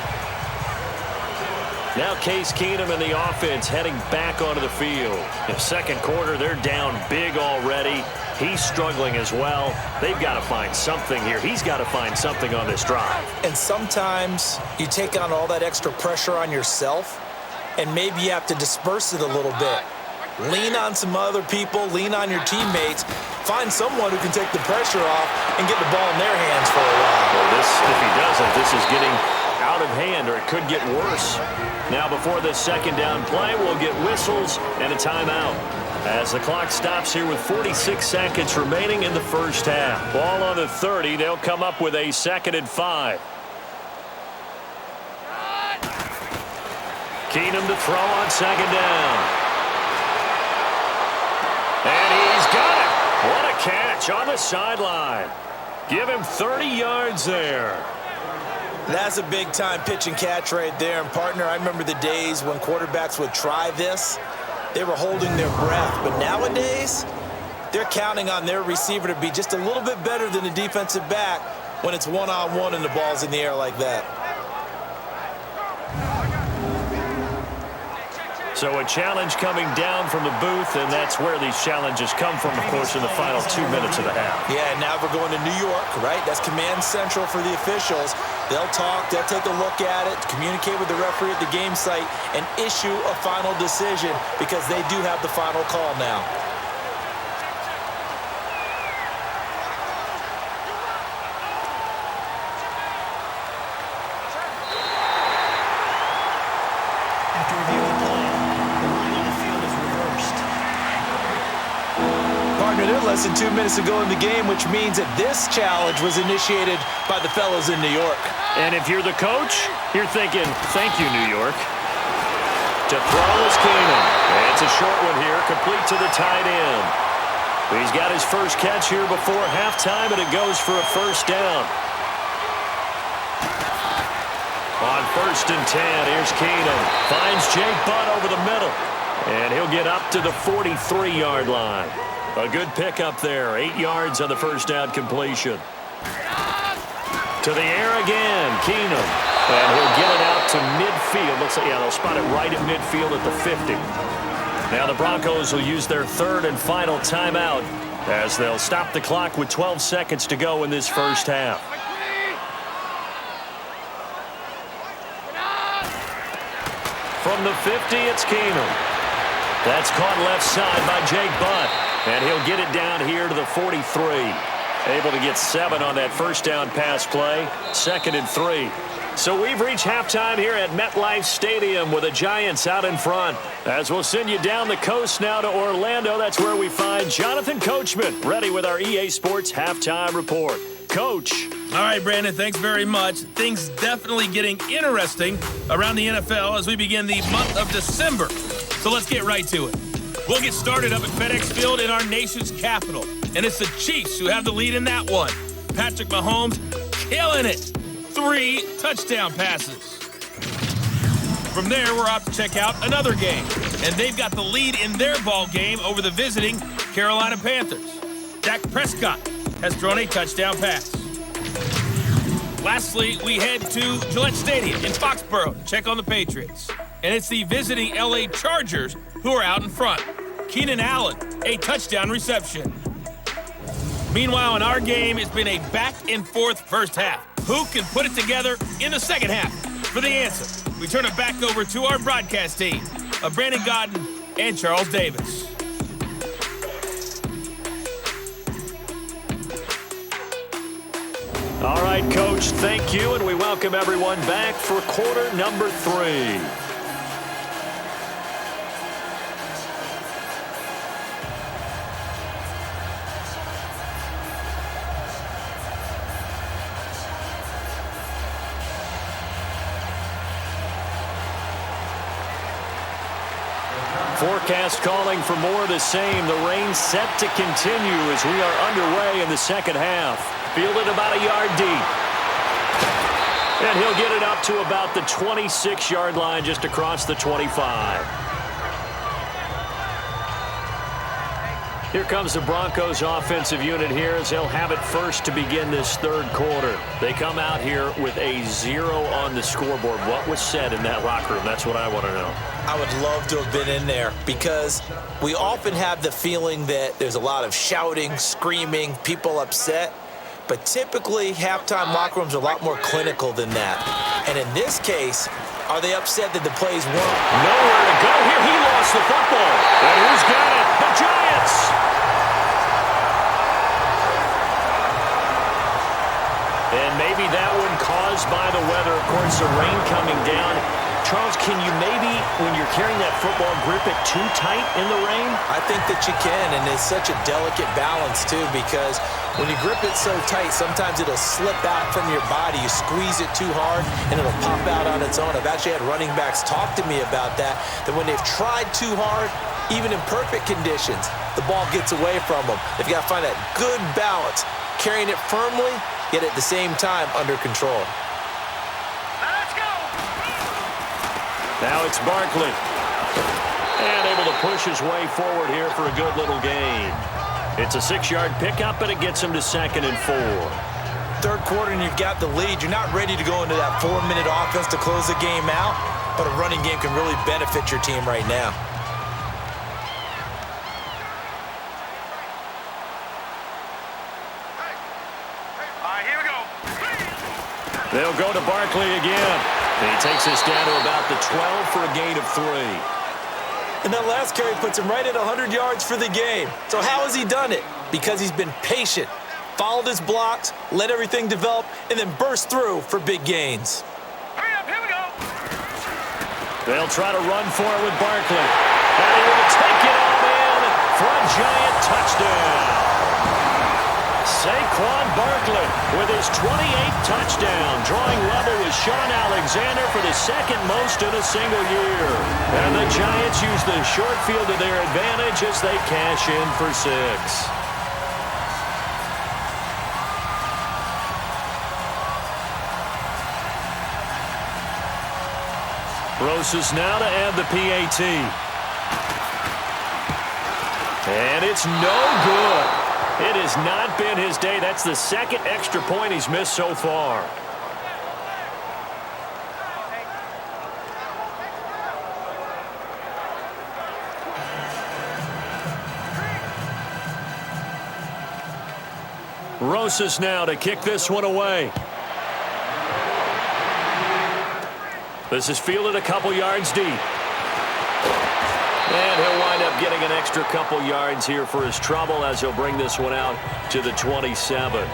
Now Case Keenum and the offense heading back onto the field. In second quarter, they're down big already. He's struggling as well. They've got to find something here. He's got to find something on this drive. And sometimes you take on all that extra pressure on yourself, and maybe you have to disperse it a little bit. Lean on some other people, lean on your teammates, find someone who can take the pressure off and get the ball in their hands for a while. Well, if he doesn't, this is getting out of hand, or it could get worse. Now before this second down play, we'll get whistles and a timeout. As the clock stops here with 46 seconds remaining in the first half. Ball on the 30, they'll come up with a 2nd and 5. Keenum to throw on second down. And he's got it. What a catch on the sideline. Give him 30 yards there. That's a big-time pitch and catch right there. And, partner, I remember the days when quarterbacks would try this. They were holding their breath. But nowadays, they're counting on their receiver to be just a little bit better than the defensive back when it's one-on-one and the ball's in the air like that. So a challenge coming down from the booth, and that's where these challenges come from, of course, in the final 2 minutes of the half. Yeah, now we're going to New York, right? That's command central for the officials. They'll talk, they'll take a look at it, communicate with the referee at the game site, and issue a final decision because they do have the final call now. After reviewing the play, the ruling on the field is reversed. Partner, they're less than 2 minutes to go in the game, which means that this challenge was initiated by the fellows in New York. And if you're the coach, you're thinking, thank you, New York. To throw is Keenum. And it's a short one here, complete to the tight end. He's got his first catch here before halftime, and it goes for a first down. On 1st and 10, here's Keenum. Finds Jake Butt over the middle. And he'll get up to the 43-yard line. A good pickup there. 8 yards on the first down completion. To the air again, Keenum. And he'll get it out to midfield. Looks like, yeah, they'll spot it right at midfield at the 50. Now the Broncos will use their 3rd and final timeout as they'll stop the clock with 12 seconds to go in this first half. From the 50, it's Keenum. That's caught left side by Jake Butt. And he'll get it down here to the 43. Able to get 7 on that first down pass play. 2nd and 3. So we've reached halftime here at MetLife Stadium with the Giants out in front. As we'll send you down the coast now to Orlando, that's where we find Jonathan Coachman, ready with our EA Sports Halftime Report. Coach. All right, Brandon, thanks very much. Things definitely getting interesting around the NFL as we begin the month of December. So let's get right to it. We'll get started up at FedEx Field in our nation's capital. And it's the Chiefs who have the lead in that one. Patrick Mahomes killing it. 3 touchdown passes. From there, we're off to check out another game. And they've got the lead in their ball game over the visiting Carolina Panthers. Dak Prescott has thrown a touchdown pass. Lastly, we head to Gillette Stadium in Foxborough to check on the Patriots. And it's the visiting LA Chargers who are out in front. Keenan Allen, a touchdown reception. Meanwhile, in our game, it's been a back-and-forth first half. Who can put it together in the second half? For the answer, we turn it back over to our broadcast team of Brandon Godden and Charles Davis. All right, Coach, thank you, and we welcome everyone back for quarter number 3. Forecast calling for more of the same. The rain set to continue as we are underway in the second half. Fielded about a yard deep. And he'll get it up to about the 26-yard line, just across the 25. Here comes the Broncos offensive unit here as they'll have it first to begin this third quarter. They come out here with a 0 on the scoreboard. What was said in that locker room? That's what I want to know. I would love to have been in there because we often have the feeling that there's a lot of shouting, screaming, people upset. But typically, halftime locker rooms are a lot more clinical than that. And in this case, are they upset that the plays weren't? Nowhere to go here. He lost the football. And who's got it? The Giants. And maybe that one caused by the weather. Of course, the rain coming down. Charles, can you maybe, when you're carrying that football, grip it too tight in the rain? I think that you can, and it's such a delicate balance, too, because when you grip it so tight, sometimes it'll slip out from your body. You squeeze it too hard, and it'll pop out on its own. I've actually had running backs talk to me about that when they've tried too hard, even in perfect conditions, the ball gets away from them. They've got to find that good balance, carrying it firmly, yet at the same time under control. Now it's Barkley. And able to push his way forward here for a good little gain. It's a 6-yard pickup, and it gets him to 2nd and 4. Third quarter, and you've got the lead. You're not ready to go into that 4-minute offense to close the game out, but a running game can really benefit your team right now. Here we go. They'll go to Barkley again. And he takes us down to about the 12 for a gain of 3. And that last carry puts him right at 100 yards for the game. So how has he done it? Because he's been patient, followed his blocks, let everything develop, and then burst through for big gains. Hurry up, here we go. They'll try to run for it with Barkley. And he will take it all in for a Giant touchdown. Saquon Barkley with his 28th touchdown, drawing level with Sean Alexander for the second most in a single year. And the Giants use the short field to their advantage as they cash in for 6. Rosas now to add the PAT. And it's no good. It has not been his day. That's the second extra point he's missed so far. Rosas now to kick this one away. This is fielded a couple yards deep. And he'll wind up getting an extra couple yards here for his trouble as he'll bring this one out to the 27.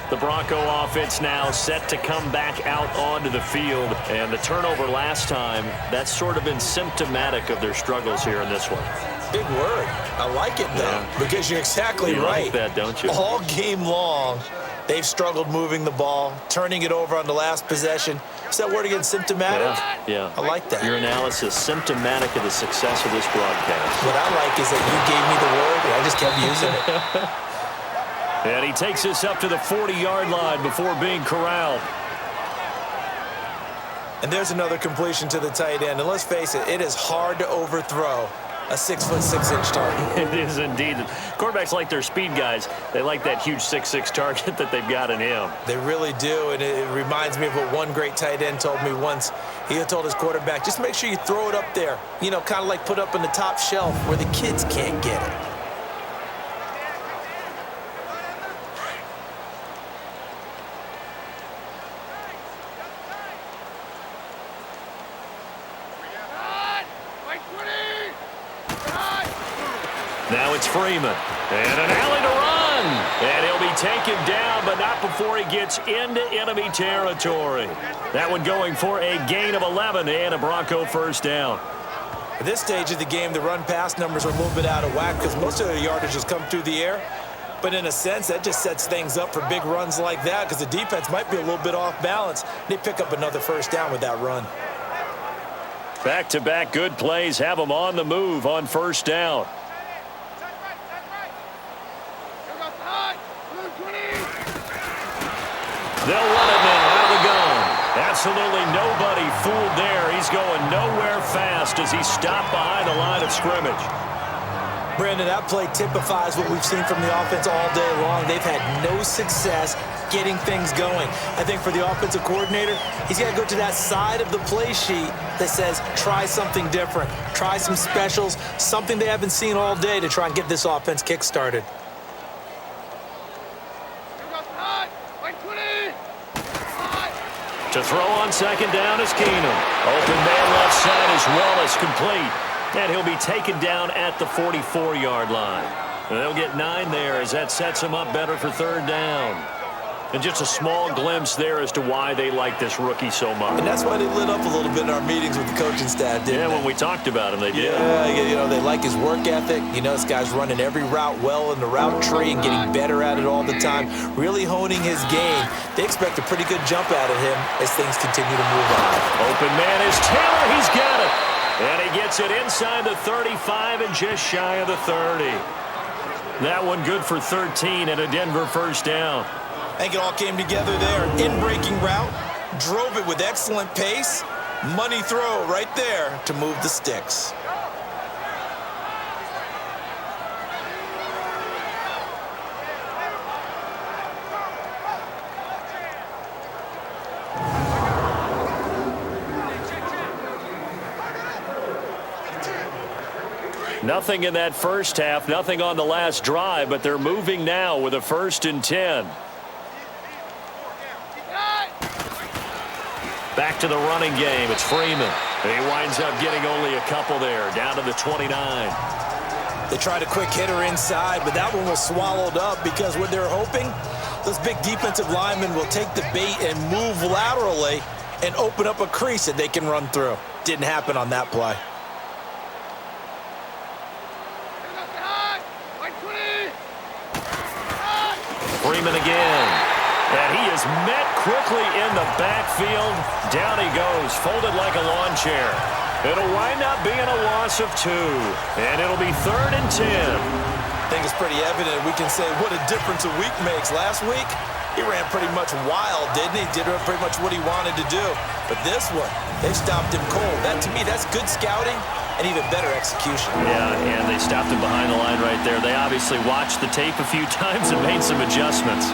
The Bronco offense now set to come back out onto the field. And the turnover last time, that's sort of been symptomatic of their struggles here in this one. Big word. I like it, though, because you're exactly right. You like that, don't you? All game long, they've struggled moving the ball, turning it over on the last possession. Is that word again, symptomatic? Yeah. I like that. Your analysis, symptomatic of the success of this broadcast. What I like is that you gave me the word, and I just kept using it. And he takes this up to the 40-yard line before being corralled. And there's another completion to the tight end. And let's face it, it is hard to overthrow a 6'6" target. It is indeed. Quarterbacks like their speed guys. They like that huge 6'6" target that they've got in him. They really do, and it reminds me of what one great tight end told me once. He had told his quarterback, just make sure you throw it up there, you know, kind of like put up on the top shelf where the kids can't get it. Now it's Freeman. And an alley to run. And he'll be taken down, but not before he gets into enemy territory. That one going for a gain of 11 and a Bronco first down. At this stage of the game, the run-pass numbers are a little bit out of whack because most of the yardage has come through the air. But in a sense, that just sets things up for big runs like that because the defense might be a little bit off balance. They pick up another first down with that run. Back-to-back good plays have them on the move on first down. They'll run it now out of the gun. Absolutely nobody fooled there. He's going nowhere fast as he's stopped behind the line of scrimmage. Brandon, that play typifies what we've seen from the offense all day long. They've had no success getting things going. I think for the offensive coordinator, he's got to go to that side of the play sheet that says try something different, try some specials, something they haven't seen all day to try and get this offense kick-started. To throw on second down is Keenum. Open man left side is Wallace, complete. And he'll be taken down at the 44-yard line. And they'll get 9 there as that sets him up better for third down. And just a small glimpse there as to why they like this rookie so much. And that's why they lit up a little bit in our meetings with the coaching staff, didn't they? Yeah, when we talked about him, they did. Yeah, you know, they like his work ethic. You know, this guy's running every route well in the route tree and getting better at it all the time, really honing his game. They expect a pretty good jump out of him as things continue to move on. Open man is Taylor. He's got it. And he gets it inside the 35 and just shy of the 30. That one good for 13 and a Denver first down. I think it all came together there. In-breaking route, drove it with excellent pace. Money throw right there to move the sticks. Nothing in that first half, nothing on the last drive, but they're moving now with a 1st and 10. Back to the running game. It's Freeman. He winds up getting only a couple there, down to the 29. They tried a quick hitter inside, but that one was swallowed up because what they're hoping, those big defensive linemen will take the bait and move laterally and open up a crease that they can run through. Didn't happen on that play. Freeman again. And he is met quickly in the backfield. Down he goes, folded like a lawn chair. It'll wind up being a loss of 2. And it'll be 3rd and 10. I think it's pretty evident. We can say what a difference a week makes. Last week, he ran pretty much wild, didn't he? Did pretty much what he wanted to do. But this one, they stopped him cold. That, to me, that's good scouting and even better execution. Yeah, and they stopped him behind the line right there. They obviously watched the tape a few times and made some adjustments.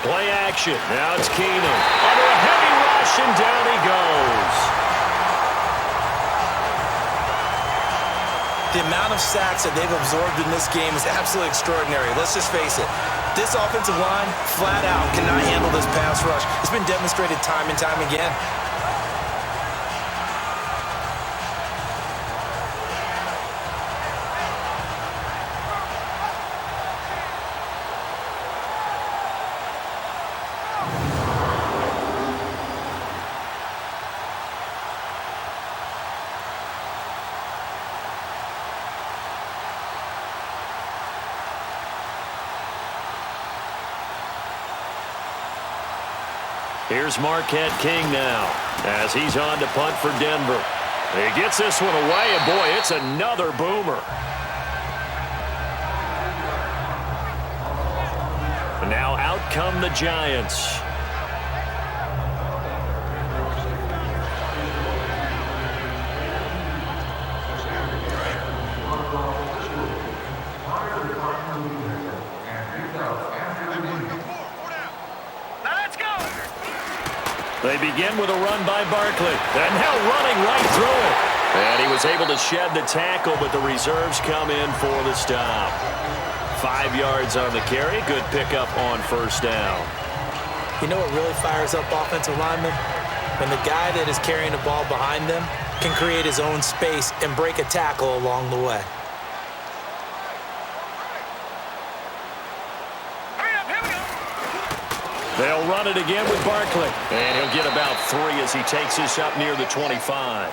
Play action. Now it's Keenum. Under a heavy rush, and down he goes. The amount of sacks that they've absorbed in this game is absolutely extraordinary. Let's just face it. This offensive line, flat out, cannot handle this pass rush. It's been demonstrated time and time again. Here's Marquette King now as he's on to punt for Denver. He gets this one away, and boy, it's another boomer. And now out come the Giants. They begin with a run by Barkley. And now running right through it. And he was able to shed the tackle, but the reserves come in for the stop. 5 yards on the carry. Good pickup on first down. You know what really fires up offensive linemen? When the guy that is carrying the ball behind them can create his own space and break a tackle along the way. They'll run it again with Barkley. And he'll get about 3 as he takes this up near the 25.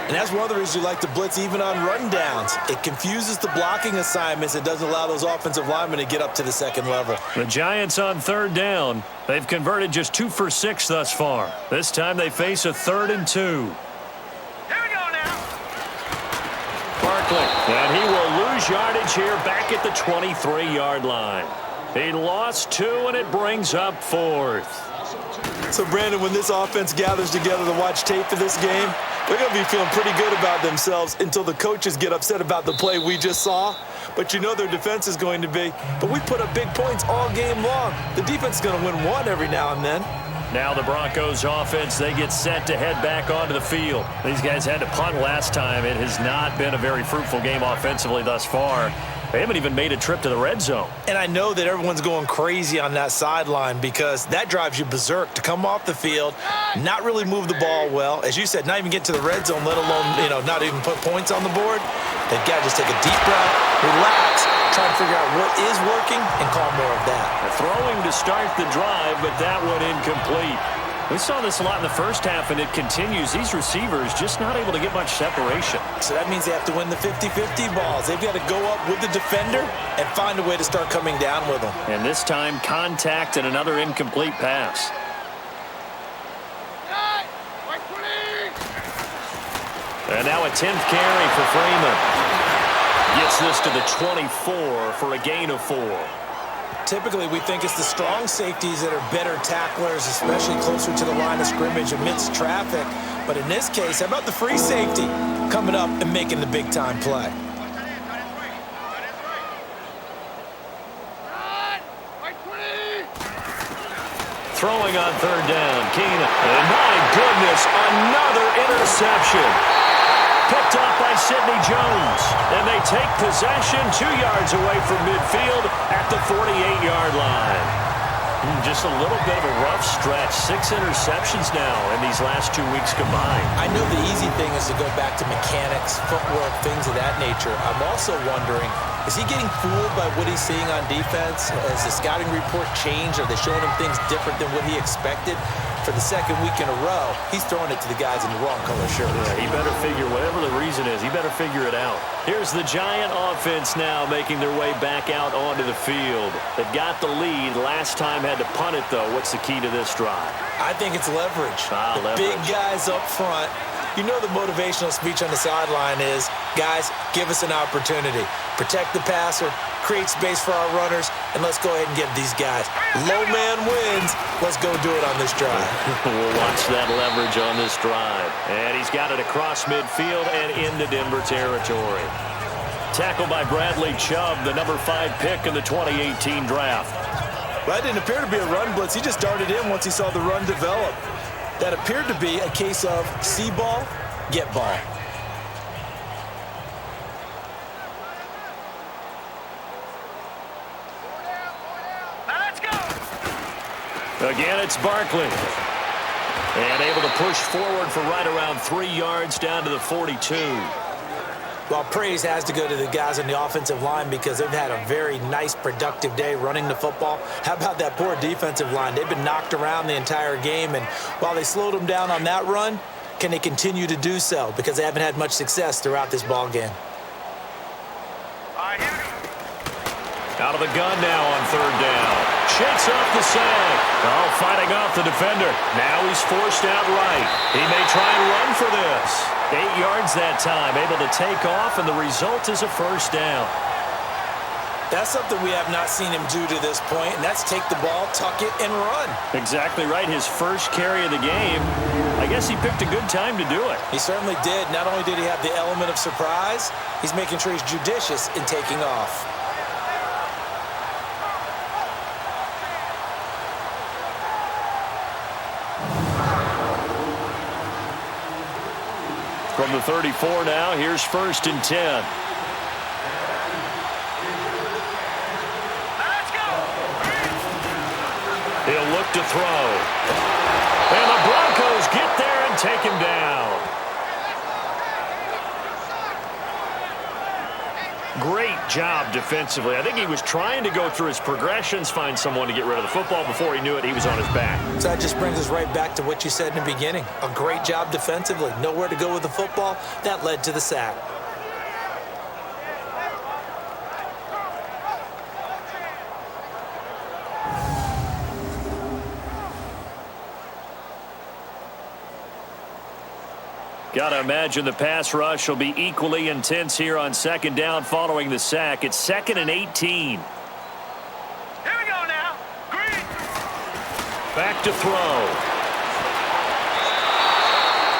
And that's one of the reasons you like to blitz even on rundowns. It confuses the blocking assignments. It doesn't allow those offensive linemen to get up to the second level. The Giants on third down. They've converted just 2 for 6 thus far. This time they face a 3rd and 2. Here we go now. Barkley. And he will lose yardage here back at the 23-yard line. He lost 2, and it brings up 4th. So, Brandon, when this offense gathers together to watch tape for this game, they're going to be feeling pretty good about themselves until the coaches get upset about the play we just saw. But you know their defense is going to be. But we put up big points all game long. The defense is going to win one every now and then. Now the Broncos offense, they get set to head back onto the field. These guys had to punt last time. It has not been a very fruitful game offensively thus far. They haven't even made a trip to the red zone. And I know that everyone's going crazy on that sideline because that drives you berserk to come off the field, not really move the ball well. As you said, not even get to the red zone, let alone, not even put points on the board. They've got to just take a deep breath, relax, try to figure out what is working and call more of that. Throwing to start the drive, but that one incomplete. We saw this a lot in the first half, and it continues. These receivers just not able to get much separation. So that means they have to win the 50-50 balls. They've got to go up with the defender and find a way to start coming down with them. And this time, contact and another incomplete pass. And now a 10th carry for Freeman. Gets this to the 24 for a gain of 4. Typically, we think it's the strong safeties that are better tacklers, especially closer to the line of scrimmage amidst traffic. But in this case, how about the free safety coming up and making the big-time play? Throwing on third down, Keenan. And my goodness, another interception. Picked up by Sidney Jones. And they take possession 2 yards away from midfield at the 48-yard line. Just a little bit of a rough stretch. 6 interceptions now in these last 2 weeks combined. I know the easy thing is to go back to mechanics, footwork, things of that nature. I'm also wondering, is he getting fooled by what he's seeing on defense? Has the scouting report changed? Are they showing him things different than what he expected? For the second week in a row, he's throwing it to the guys in the wrong color shirt. Yeah, he better figure, whatever the reason is, he better figure it out. Here's the Giant offense now making their way back out onto the field. They've got the lead. Last time had to punt it, though. What's the key to this drive? I think it's leverage. Leverage. Big guys up front. You know the motivational speech on the sideline is, guys, give us an opportunity. Protect the passer, create space for our runners, and let's go ahead and get these guys. Low man wins. Let's go do it on this drive. We'll watch that leverage on this drive. And he's got it across midfield and into Denver territory. Tackled by Bradley Chubb, the number 5 pick in the 2018 draft. Well, that didn't appear to be a run blitz. He just darted in once he saw the run develop. That appeared to be a case of see ball, get ball. Again, it's Barkley. And able to push forward for right around 3 yards down to the 42. Well, praise has to go to the guys on the offensive line because they've had a very nice, productive day running the football. How about that poor defensive line? They've been knocked around the entire game, and while they slowed them down on that run, can they continue to do so? Because they haven't had much success throughout this ball game. Out of the gun now on 3rd down. Shakes off the sack. Oh, fighting off the defender. Now he's forced out right. He may try and run for this. 8 yards that time, able to take off, and the result is a 1st down. That's something we have not seen him do to this point, and that's take the ball, tuck it, and run. Exactly right. His first carry of the game. I guess he picked a good time to do it. He certainly did. Not only did he have the element of surprise, he's making sure he's judicious in taking off. From the 34 now, here's 1st and 10. Let's go. He'll look to throw. And the Broncos get there and take him down. Great job defensively. I think he was trying to go through his progressions, find someone to get rid of the football. Before he knew it, he was on his back. So that just brings us right back to what you said in the beginning. A great job defensively. Nowhere to go with the football. That led to the sack. Got to imagine the pass rush will be equally intense here on 2nd down following the sack. It's 2nd and 18. Here we go now. Green. Back to throw.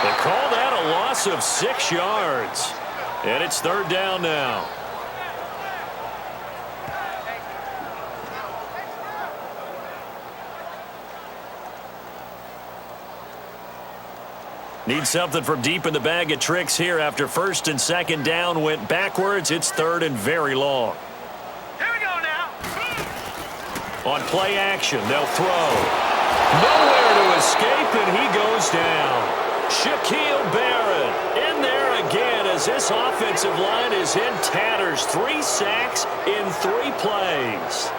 They call that a loss of 6 yards. And it's 3rd down now. Need something from deep in the bag of tricks here after 1st and 2nd down went backwards. It's 3rd and very long. Here we go now. On play action, they'll throw. Nowhere to escape, and he goes down. Shaquille Barrett in there again as this offensive line is in tatters. 3 sacks in 3 plays.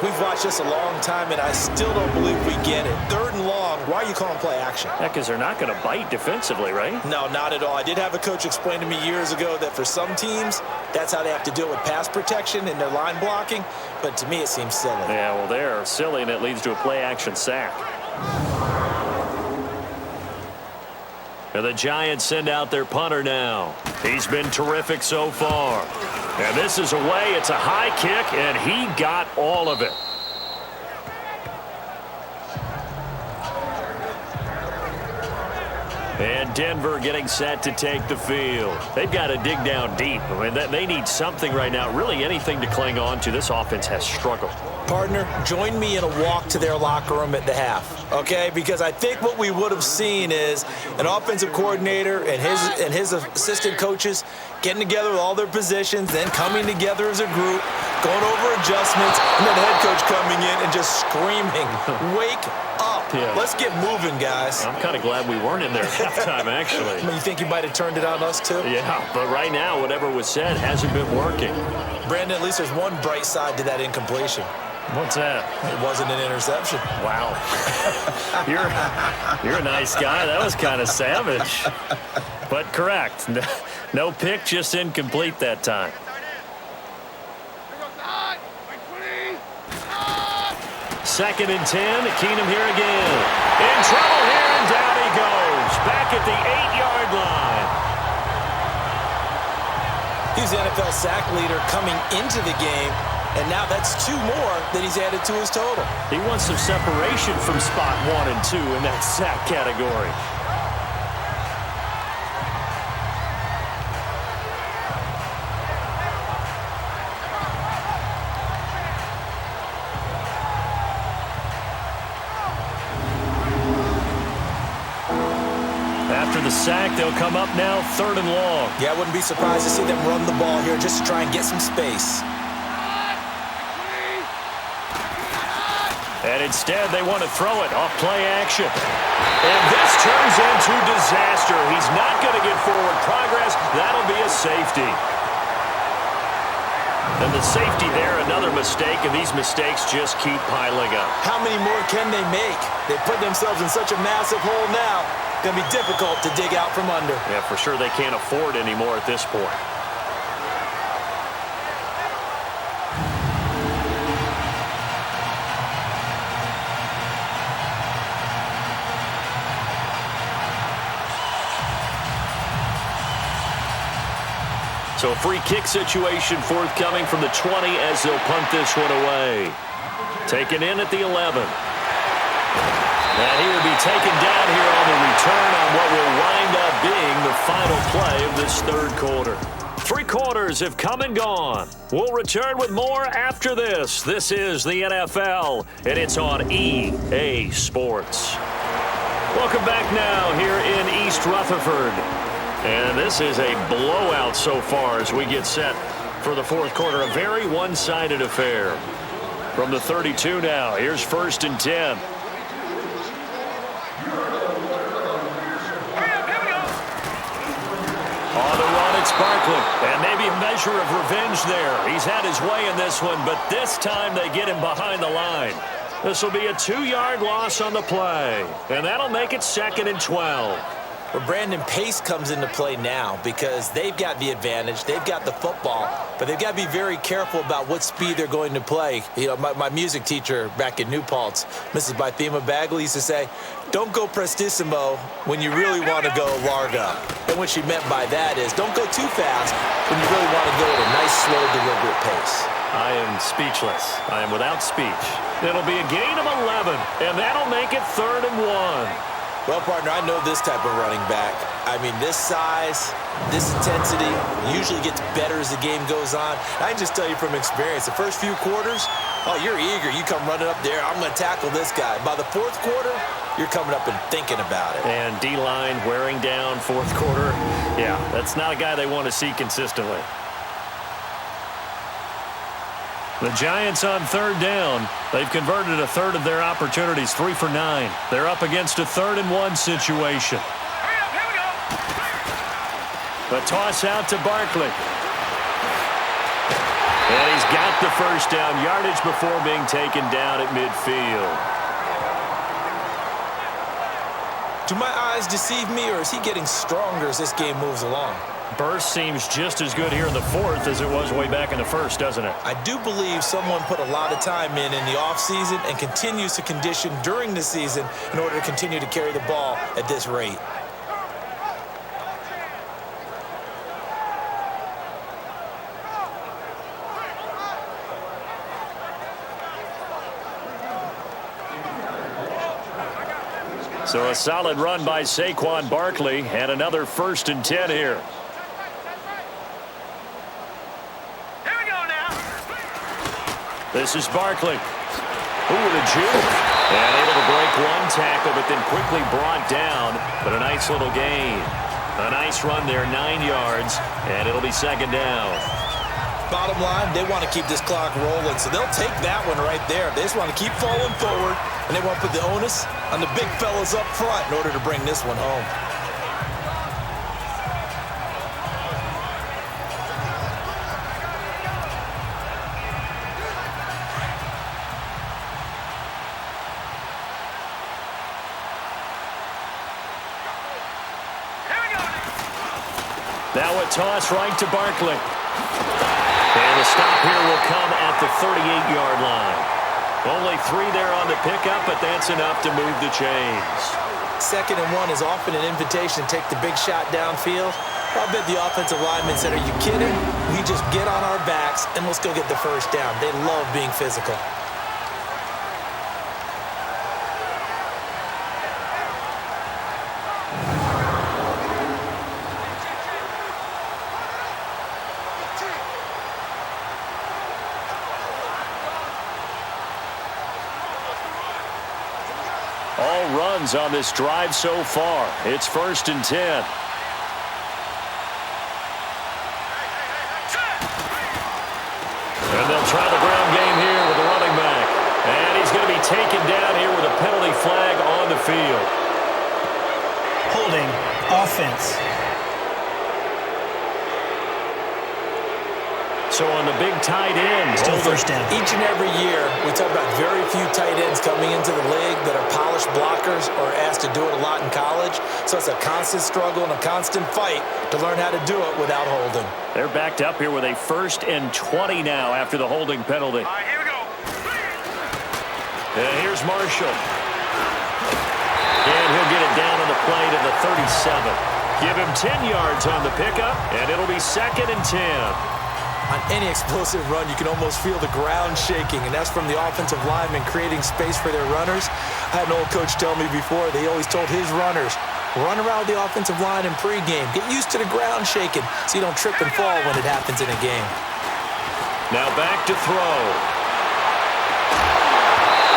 We've watched this a long time, and I still don't believe we get it. 3rd and long. Why are you calling play action? Yeah, because they're not going to bite defensively, right? No, not at all. I did have a coach explain to me years ago that for some teams, that's how they have to deal with pass protection and their line blocking. But to me, it seems silly. Yeah, well, they're silly, and it leads to a play action sack. And the Giants send out their punter now. He's been terrific so far. And this is away. It's a high kick, and he got all of it. And Denver getting set to take the field. They've got to dig down deep. I mean, they need something right now, really anything to cling on to. This offense has struggled. Partner, join me in a walk to their locker room at the half, okay? Because I think what we would have seen is an offensive coordinator and his assistant coaches getting together with all their positions, then coming together as a group, going over adjustments, and then the head coach coming in and just screaming, "Wake up. Yeah. Let's get moving, guys." I'm kind of glad we weren't in there at halftime, actually. You think you might have turned it on us, too? Yeah, but right now, whatever was said hasn't been working. Brandon, at least there's one bright side to that incompletion. What's that? It wasn't an interception. Wow. You're a nice guy. That was kind of savage. But correct. No pick, just incomplete that time. 2nd and 10. Keenum here again. In trouble here, and down he goes. Back at the 8-yard line. He's the NFL sack leader coming into the game, and now that's 2 more that he's added to his total. He wants some separation from spot 1 and 2 in that sack category. After the sack, they'll come up now 3rd and long. Yeah, I wouldn't be surprised to see them run the ball here just to try and get some space. And instead, they want to throw it off play action. And this turns into disaster. He's not going to get forward progress. That'll be a safety. And the safety there, another mistake, and these mistakes just keep piling up. How many more can they make? They put themselves in such a massive hole now. Going to be difficult to dig out from under. Yeah, for sure they can't afford any more at this point. So a free kick situation forthcoming from the 20 as they'll punt this one away. Taken in at the 11. And he will be taken down here on the return on what will wind up being the final play of this third quarter. 3 quarters have come and gone. We'll return with more after this. This is the NFL, and it's on EA Sports. Welcome back now here in East Rutherford. And this is a blowout so far as we get set for the fourth quarter. A very one-sided affair. From the 32 now, here's 1st and 10. On the run, it's Barkley. And maybe a measure of revenge there. He's had his way in this one, but this time they get him behind the line. This will be a 2-yard loss on the play. And that'll make it 2nd and 12. Where Brandon Pace comes into play now because they've got the advantage. They've got the football, but they've got to be very careful about what speed they're going to play. You know, my music teacher back in New Paltz, Mrs. Bythema Bagley, used to say, don't go prestissimo when you really want to go largo. And what she meant by that is don't go too fast when you really want to go at a nice, slow, deliberate pace. I am speechless. I am without speech. It'll be a gain of 11, and that'll make it 3rd and 1. Well, partner, I know this type of running back. I mean, this size, this intensity usually gets better as the game goes on. I can just tell you from experience, the first few quarters, oh, you're eager. You come running up there, I'm going to tackle this guy. By the 4th quarter, you're coming up and thinking about it. And D-line wearing down 4th quarter. Yeah, that's not a guy they want to see consistently. The Giants on 3rd down. They've converted a third of their opportunities, 3 for 9. They're up against a 3rd and 1 situation. Here we go. A toss out to Barkley. And he's got the first down, yardage before being taken down at midfield. Do my eyes deceive me, or is he getting stronger as this game moves along? Burst seems just as good here in the 4th as it was way back in the 1st, doesn't it? I do believe someone put a lot of time in the offseason and continues to condition during the season in order to continue to carry the ball at this rate. So a solid run by Saquon Barkley and another 1st and 10 here. This is Barkley. Ooh, the juke. And able to break one tackle, but then quickly brought down. But a nice little gain. A nice run there, 9 yards, and it'll be 2nd down. Bottom line, they want to keep this clock rolling, so they'll take that one right there. They just want to keep falling forward, and they want to put the onus on the big fellas up front in order to bring this one home. Now a toss right to Barkley. And the stop here will come at the 38-yard line. Only 3 there on the pickup, but that's enough to move the chains. 2nd and 1 is often an invitation to take the big shot downfield. I bet the offensive lineman said, are you kidding? We just get on our backs and let's go get the first down. They love being physical. All runs on this drive so far. It's 1st and 10. And they'll try the ground game here with the running back. And he's going to be taken field. Holding. Offense. So on the big tight end. Still first down. Each and every year, we talk about very few tight ends coming into the league that are polished blockers or asked to do it a lot in college. So it's a constant struggle and a constant fight to learn how to do it without holding. They're backed up here with a 1st and 20 now after the holding penalty. All right, here we go. And here's Marshall. And he'll get it down on the play to the 37. Give him 10 yards on the pickup, and it'll be 2nd and 10. On any explosive run, you can almost feel the ground shaking, and that's from the offensive linemen creating space for their runners. I had an old coach tell me before, they always told his runners, run around the offensive line in pregame. Get used to the ground shaking so you don't trip and fall when it happens in a game. Now back to throw.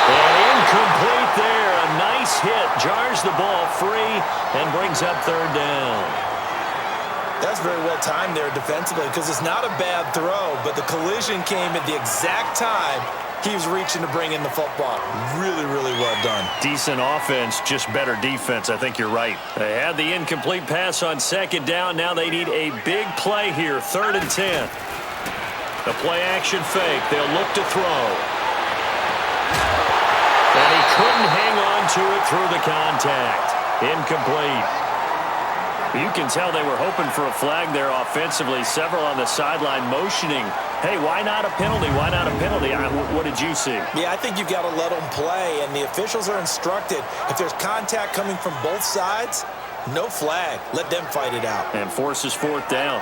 And incomplete there. A nice hit. Jars the ball free and brings up 3rd down. That's very well timed there defensively because it's not a bad throw, but the collision came at the exact time he was reaching to bring in the football. Really, really well done. Decent offense, just better defense. I think you're right. They had the incomplete pass on 2nd down. Now they need a big play here, 3rd and 10. The play action fake. They'll look to throw. And he couldn't hang on to it through the contact. Incomplete. You can tell they were hoping for a flag there offensively. Several on the sideline motioning, hey, why not a penalty? Why not a penalty? What did you see? Yeah, I think you've got to let them play, and the officials are instructed. If there's contact coming from both sides, no flag. Let them fight it out. And forces 4th down.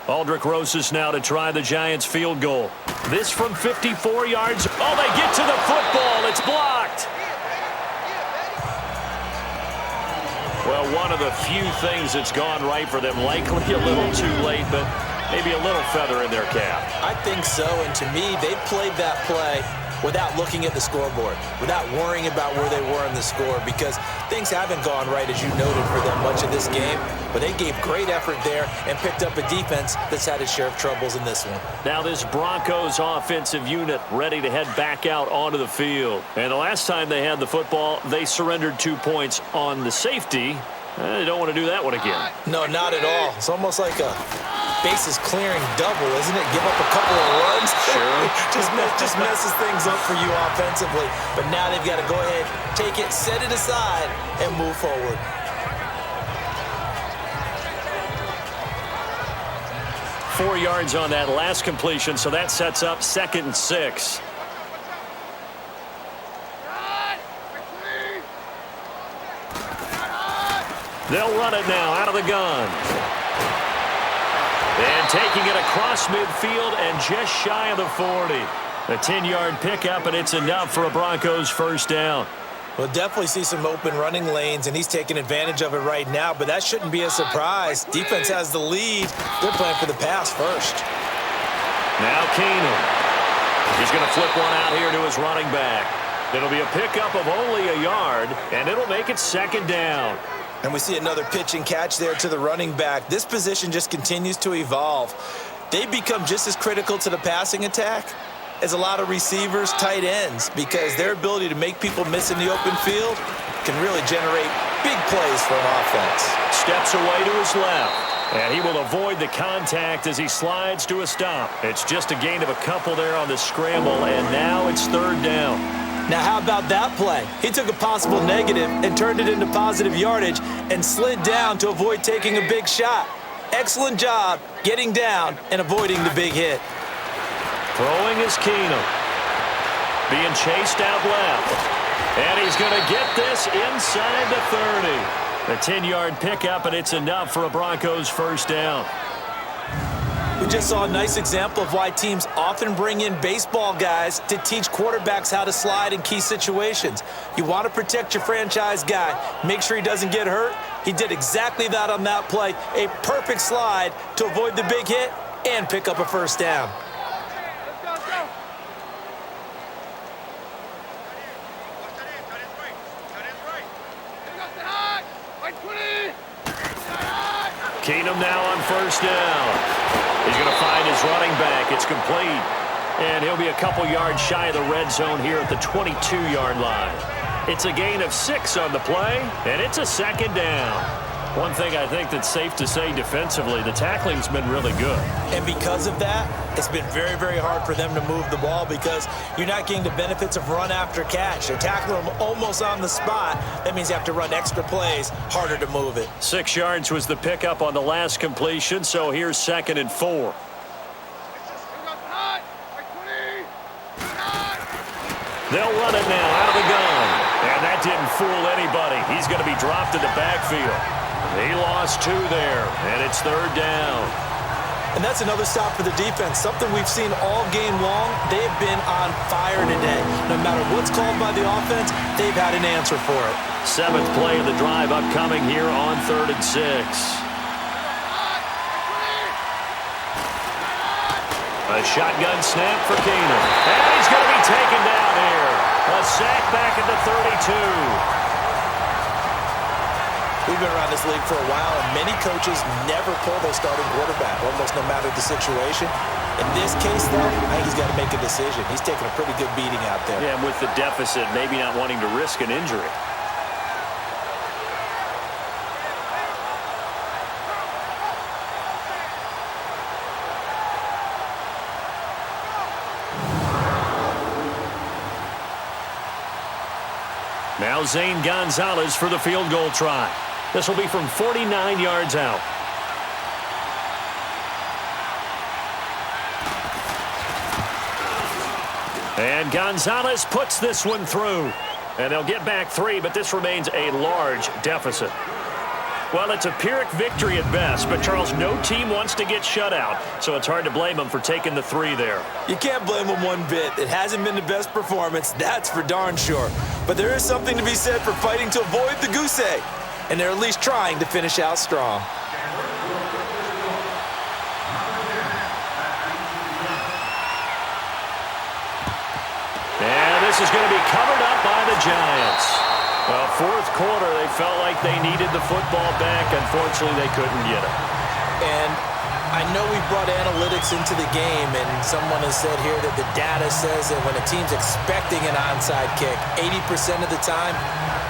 Aldrich Rosas now to try the Giants field goal. This from 54 yards. Oh, they get to the football. It's blocked. Well, one of the few things that's gone right for them. Likely a little too late, but maybe a little feather in their cap. I think so, and to me, they played that play without looking at the scoreboard, without worrying about where they were in the score, because things haven't gone right, as you noted, for them much of this game. But they gave great effort there and picked up a defense that's had its share of troubles in this one. Now this Broncos offensive unit ready to head back out onto the field. And the last time they had the football, they surrendered 2 points on the safety. They don't want to do that one again. No, not at all. It's almost like a bases clearing double, isn't it? Give up a couple of runs. Sure. just messes things up for you offensively. But now they've got to go ahead, take it, set it aside, and move forward. .4 yards on that last completion, so that sets up 2nd and 6. They'll run it now out of the gun. And taking it across midfield and just shy of the 40. A 10-yard pickup, and it's enough for a Broncos 1st down. We'll definitely see some open running lanes, and he's taking advantage of it right now, but that shouldn't be a surprise. Defense has the lead. They're playing for the pass first. Now Keenan. He's going to flip one out here to his running back. It'll be a pickup of only a yard, and it'll make it 2nd down. And we see another pitch and catch there to the running back. This position just continues to evolve. They've become just as critical to the passing attack as a lot of receivers, tight ends, because their ability to make people miss in the open field can really generate big plays for an offense. Steps away to his left, and he will avoid the contact as he slides to a stop. It's just a gain of a couple there on the scramble, and now it's 3rd down. Now, how about that play? He took a possible negative and turned it into positive yardage and slid down to avoid taking a big shot. Excellent job getting down and avoiding the big hit. Throwing is Keenum. Being chased out left. And he's going to get this inside the 30. A 10-yard pickup, and it's enough for a Broncos 1st down. We just saw a nice example of why teams often bring in baseball guys to teach quarterbacks how to slide in key situations. You want to protect your franchise guy. Make sure he doesn't get hurt. He did exactly that on that play. A perfect slide to avoid the big hit and pick up a 1st down. Right. Keenum now on first down. He's going to find his running back. It's complete. And he'll be a couple yards shy of the red zone here at the 22-yard line. It's a gain of 6 on the play, and it's a second down. One thing I think that's safe to say defensively, the tackling's been really good. And because of that, it's been very, very hard for them to move the ball because you're not getting the benefits of run after catch. They're tackling them almost on the spot. That means you have to run extra plays, harder to move it. 6 yards was the pickup on the last completion, so here's 2nd and 4. They'll run it now out of the gun. And that didn't fool anybody. He's going to be dropped in the backfield. He lost 2 there, and it's 3rd down. And that's another stop for the defense, something we've seen all game long. They've been on fire today. No matter what's called by the offense, they've had an answer for it. 7th play of the drive upcoming here on 3rd and 6. A shotgun snap for Keenum. And he's going to be taken down here. A sack back at the 32. We've been around this league for a while, and many coaches never pull their starting quarterback, almost no matter the situation. In this case, though, I think he's got to make a decision. He's taking a pretty good beating out there. Yeah, and with the deficit, maybe not wanting to risk an injury. Now Zane Gonzalez for the field goal try. This will be from 49 yards out. And Gonzalez puts this one through. And they'll get back 3, but this remains a large deficit. Well, it's a Pyrrhic victory at best, but Charles, no team wants to get shut out, so it's hard to blame them for taking the 3 there. You can't blame them one bit. It hasn't been the best performance, that's for darn sure. But there is something to be said for fighting to avoid the goose egg, and they're at least trying to finish out strong. And this is going to be covered up by the Giants. Well, 4th quarter, they felt like they needed the football back. Unfortunately, they couldn't get it. And I know we brought analytics into the game, and someone has said here that the data says that when a team's expecting an onside kick, 80% of the time,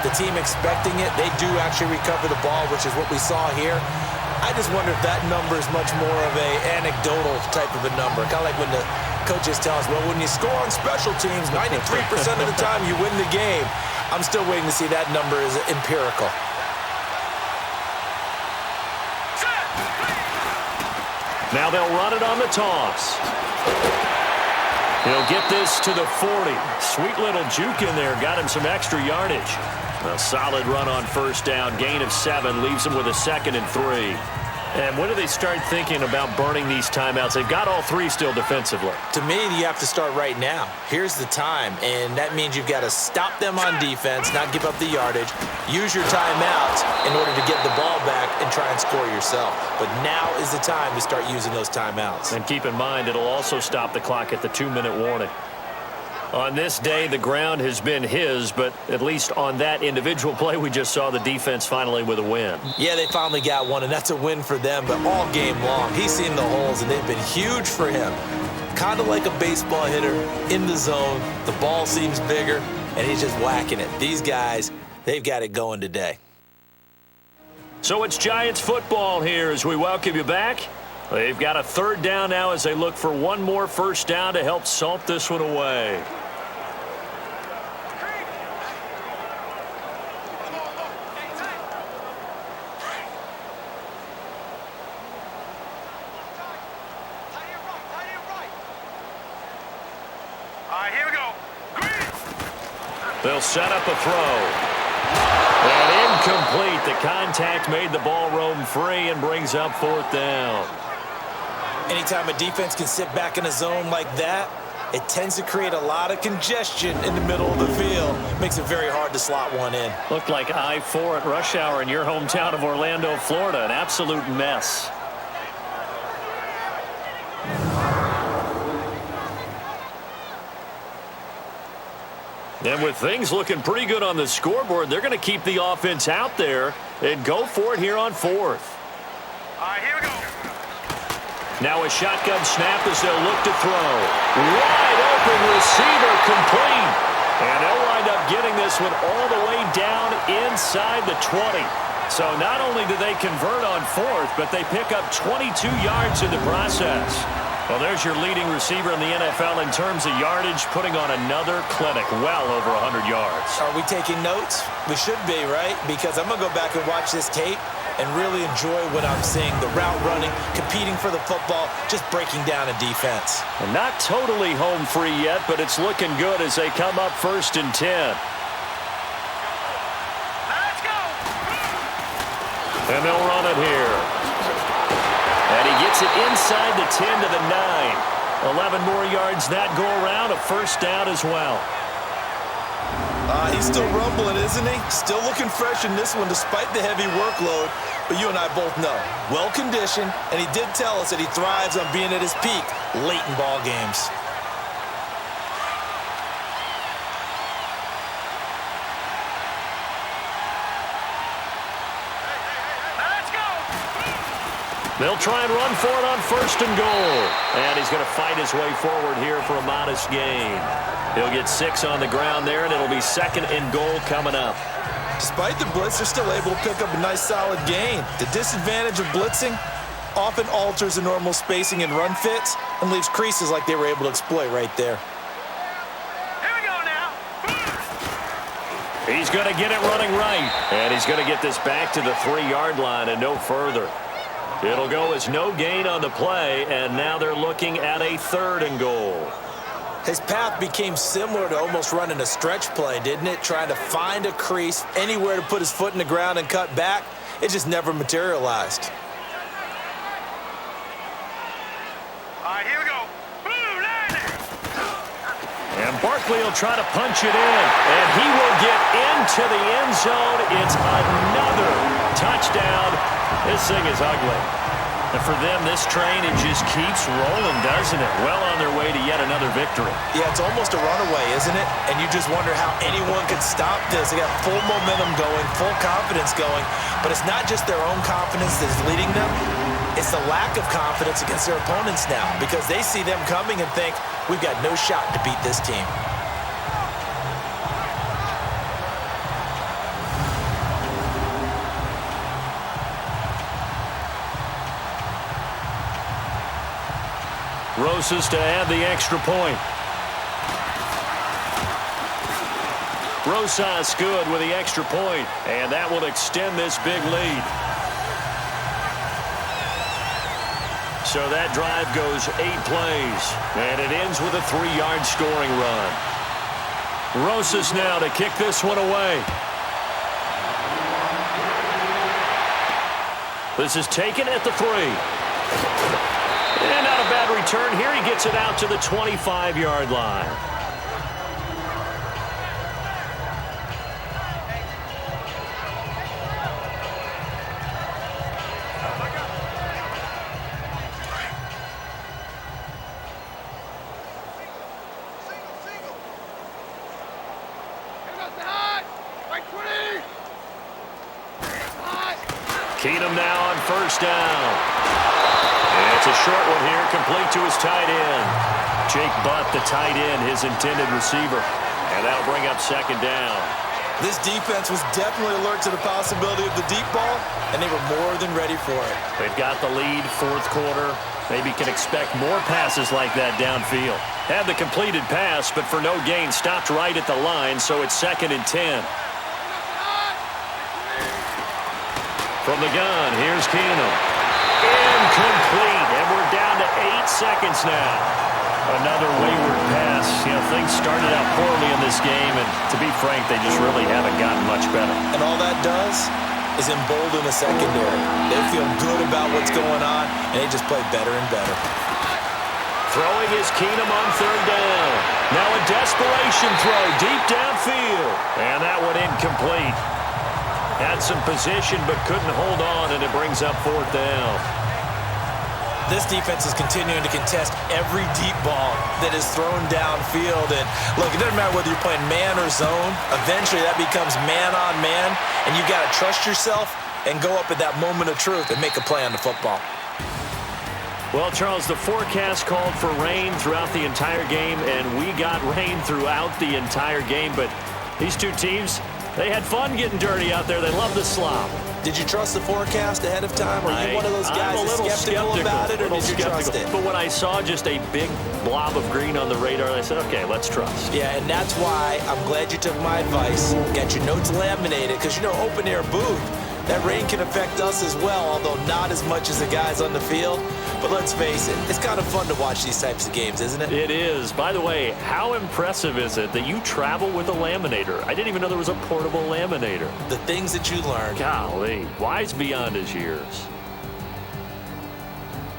the team expecting it, they do actually recover the ball, which is what we saw here. I just wonder if that number is much more of a anecdotal type of a number. Kind of like when the coaches tell us, well, when you score on special teams, 93% of the time you win the game. I'm still waiting to see that number is empirical. Now they'll run it on the toss. He'll get this to the 40. Sweet little juke in there. Got him some extra yardage. A solid run on first down. Gain of 7. Leaves him with a 2nd and 3. And when do they start thinking about burning these timeouts? They've got all 3 still defensively. To me, you have to start right now. Here's the time, and that means you've got to stop them on defense, not give up the yardage, use your timeouts in order to get the ball back and try and score yourself. But now is the time to start using those timeouts. And keep in mind, it'll also stop the clock at the 2-minute warning. On this day, the ground has been his, but at least on that individual play, we just saw the defense finally with a win. Yeah, they finally got one, and that's a win for them, but all game long, he's seen the holes, and they've been huge for him. Kind of like a baseball hitter in the zone. The ball seems bigger, and he's just whacking it. These guys, they've got it going today. So it's Giants football here as we welcome you back. They've got a 3rd down now as they look for one more first down to help salt this one away. They'll set up a throw. And incomplete. The contact made the ball roam free and brings up 4th down. Anytime a defense can sit back in a zone like that, it tends to create a lot of congestion in the middle of the field. Makes it very hard to slot one in. Looked like I-4 at rush hour in your hometown of Orlando, Florida. An absolute mess. And with things looking pretty good on the scoreboard, they're going to keep the offense out there and go for it here on 4th. All right, here we go. Now a shotgun snap as they'll look to throw. Wide open receiver complete. And they'll wind up getting this one all the way down inside the 20. So not only do they convert on fourth, but they pick up 22 yards in the process. Well, there's your leading receiver in the NFL in terms of yardage, putting on another clinic, well over 100 yards. Are we taking notes? We should be, right? Because I'm going to go back and watch this tape and really enjoy what I'm seeing. The route running, competing for the football, just breaking down a defense. And not totally home free yet, but it's looking good as they come up 1st and 10. Let's go. And they'll run it here. And he gets it inside the 10 to the 9. 11 more yards that go around, a first down as well. He's still rumbling, isn't he? Still looking fresh in this one despite the heavy workload. But you and I both know, well-conditioned, and he did tell us that he thrives on being at his peak late in ball games. They'll try and run for it on 1st and goal. And he's going to fight his way forward here for a modest gain. He'll get 6 on the ground there, and it'll be 2nd and goal coming up. Despite the blitz, they're still able to pick up a nice solid gain. The disadvantage of blitzing often alters the normal spacing and run fits and leaves creases like they were able to exploit right there. Here we go now. He's going to get it running right. And he's going to get this back to the 3-yard line and no further. It'll go as no gain on the play, and now they're looking at a 3rd and goal. His path became similar to almost running a stretch play, didn't it? Trying to find a crease, anywhere to put his foot in the ground and cut back. It just never materialized. All right, here we go. Boom, landing. And Barkley will try to punch it in, and he will get into the end zone. It's another touchdown. This thing is ugly. And for them, this train, it just keeps rolling, doesn't it? Well on their way to yet another victory. Yeah, it's almost a runaway, isn't it? And you just wonder how anyone could stop this. They got full momentum going, full confidence going. But it's not just their own confidence that's leading them. It's the lack of confidence against their opponents now, because they see them coming and think, we've got no shot to beat this team. Rosas to add the extra point. Rosas good with the extra point, and that will extend this big lead. So that drive goes 8 plays, and it ends with a 3-yard scoring run. Rosas now to kick this one away. This is taken at the 3. And not a bad return here. He gets it out to the 25-yard line. Keenum now on 1st down. And it's a short one here, complete to his tight end. Jake Butt, the tight end, his intended receiver. And that'll bring up 2nd down. This defense was definitely alert to the possibility of the deep ball, and they were more than ready for it. They've got the lead, 4th quarter. Maybe can expect more passes like that downfield. Had the completed pass, but for no gain, stopped right at the line, so it's 2nd and 10. From the gun, here's Keenum. Incomplete, and we're down to 8 seconds now. Another wayward pass. You know, things started out poorly in this game, and to be frank, they just really haven't gotten much better. And all that does is embolden the secondary. They feel good about what's going on, and they just play better and better. Throwing is Keenum on 3rd down. Now a desperation throw deep downfield, and that one incomplete. Had some position, but couldn't hold on, and it brings up 4th down. This defense is continuing to contest every deep ball that is thrown downfield. And look, it doesn't matter whether you're playing man or zone. Eventually, that becomes man on man, and you've got to trust yourself and go up at that moment of truth and make a play on the football. Well, Charles, the forecast called for rain throughout the entire game, and we got rain throughout the entire game. But these two teams, they had fun getting dirty out there. They love the slop. Did you trust the forecast ahead of time? Are you one of those guys that's skeptical about it, or did you trust it? But when I saw just a big blob of green on the radar, I said, okay, let's trust. Yeah, and that's why I'm glad you took my advice. Got your notes laminated, because, you know, open-air booth, that rain can affect us as well, although not as much as the guys on the field. But let's face it, it's kind of fun to watch these types of games, isn't it? It is. By the way, how impressive is it that you travel with a laminator? I didn't even know there was a portable laminator. The things that you learn. Golly, wise beyond his years.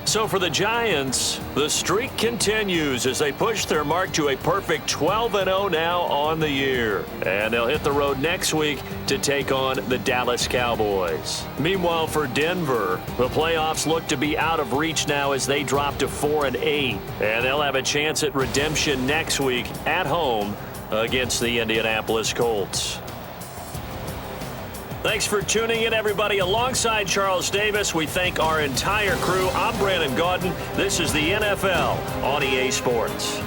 So for the Giants, the streak continues as they push their mark to a perfect 12-0 now on the year. And they'll hit the road next week to take on the Dallas Cowboys. Meanwhile, for Denver, the playoffs look to be out of reach now as they drop to 4-8. And they'll have a chance at redemption next week at home against the Indianapolis Colts. Thanks for tuning in, everybody. Alongside Charles Davis, we thank our entire crew. I'm Brandon Gaudin. This is the NFL on EA Sports.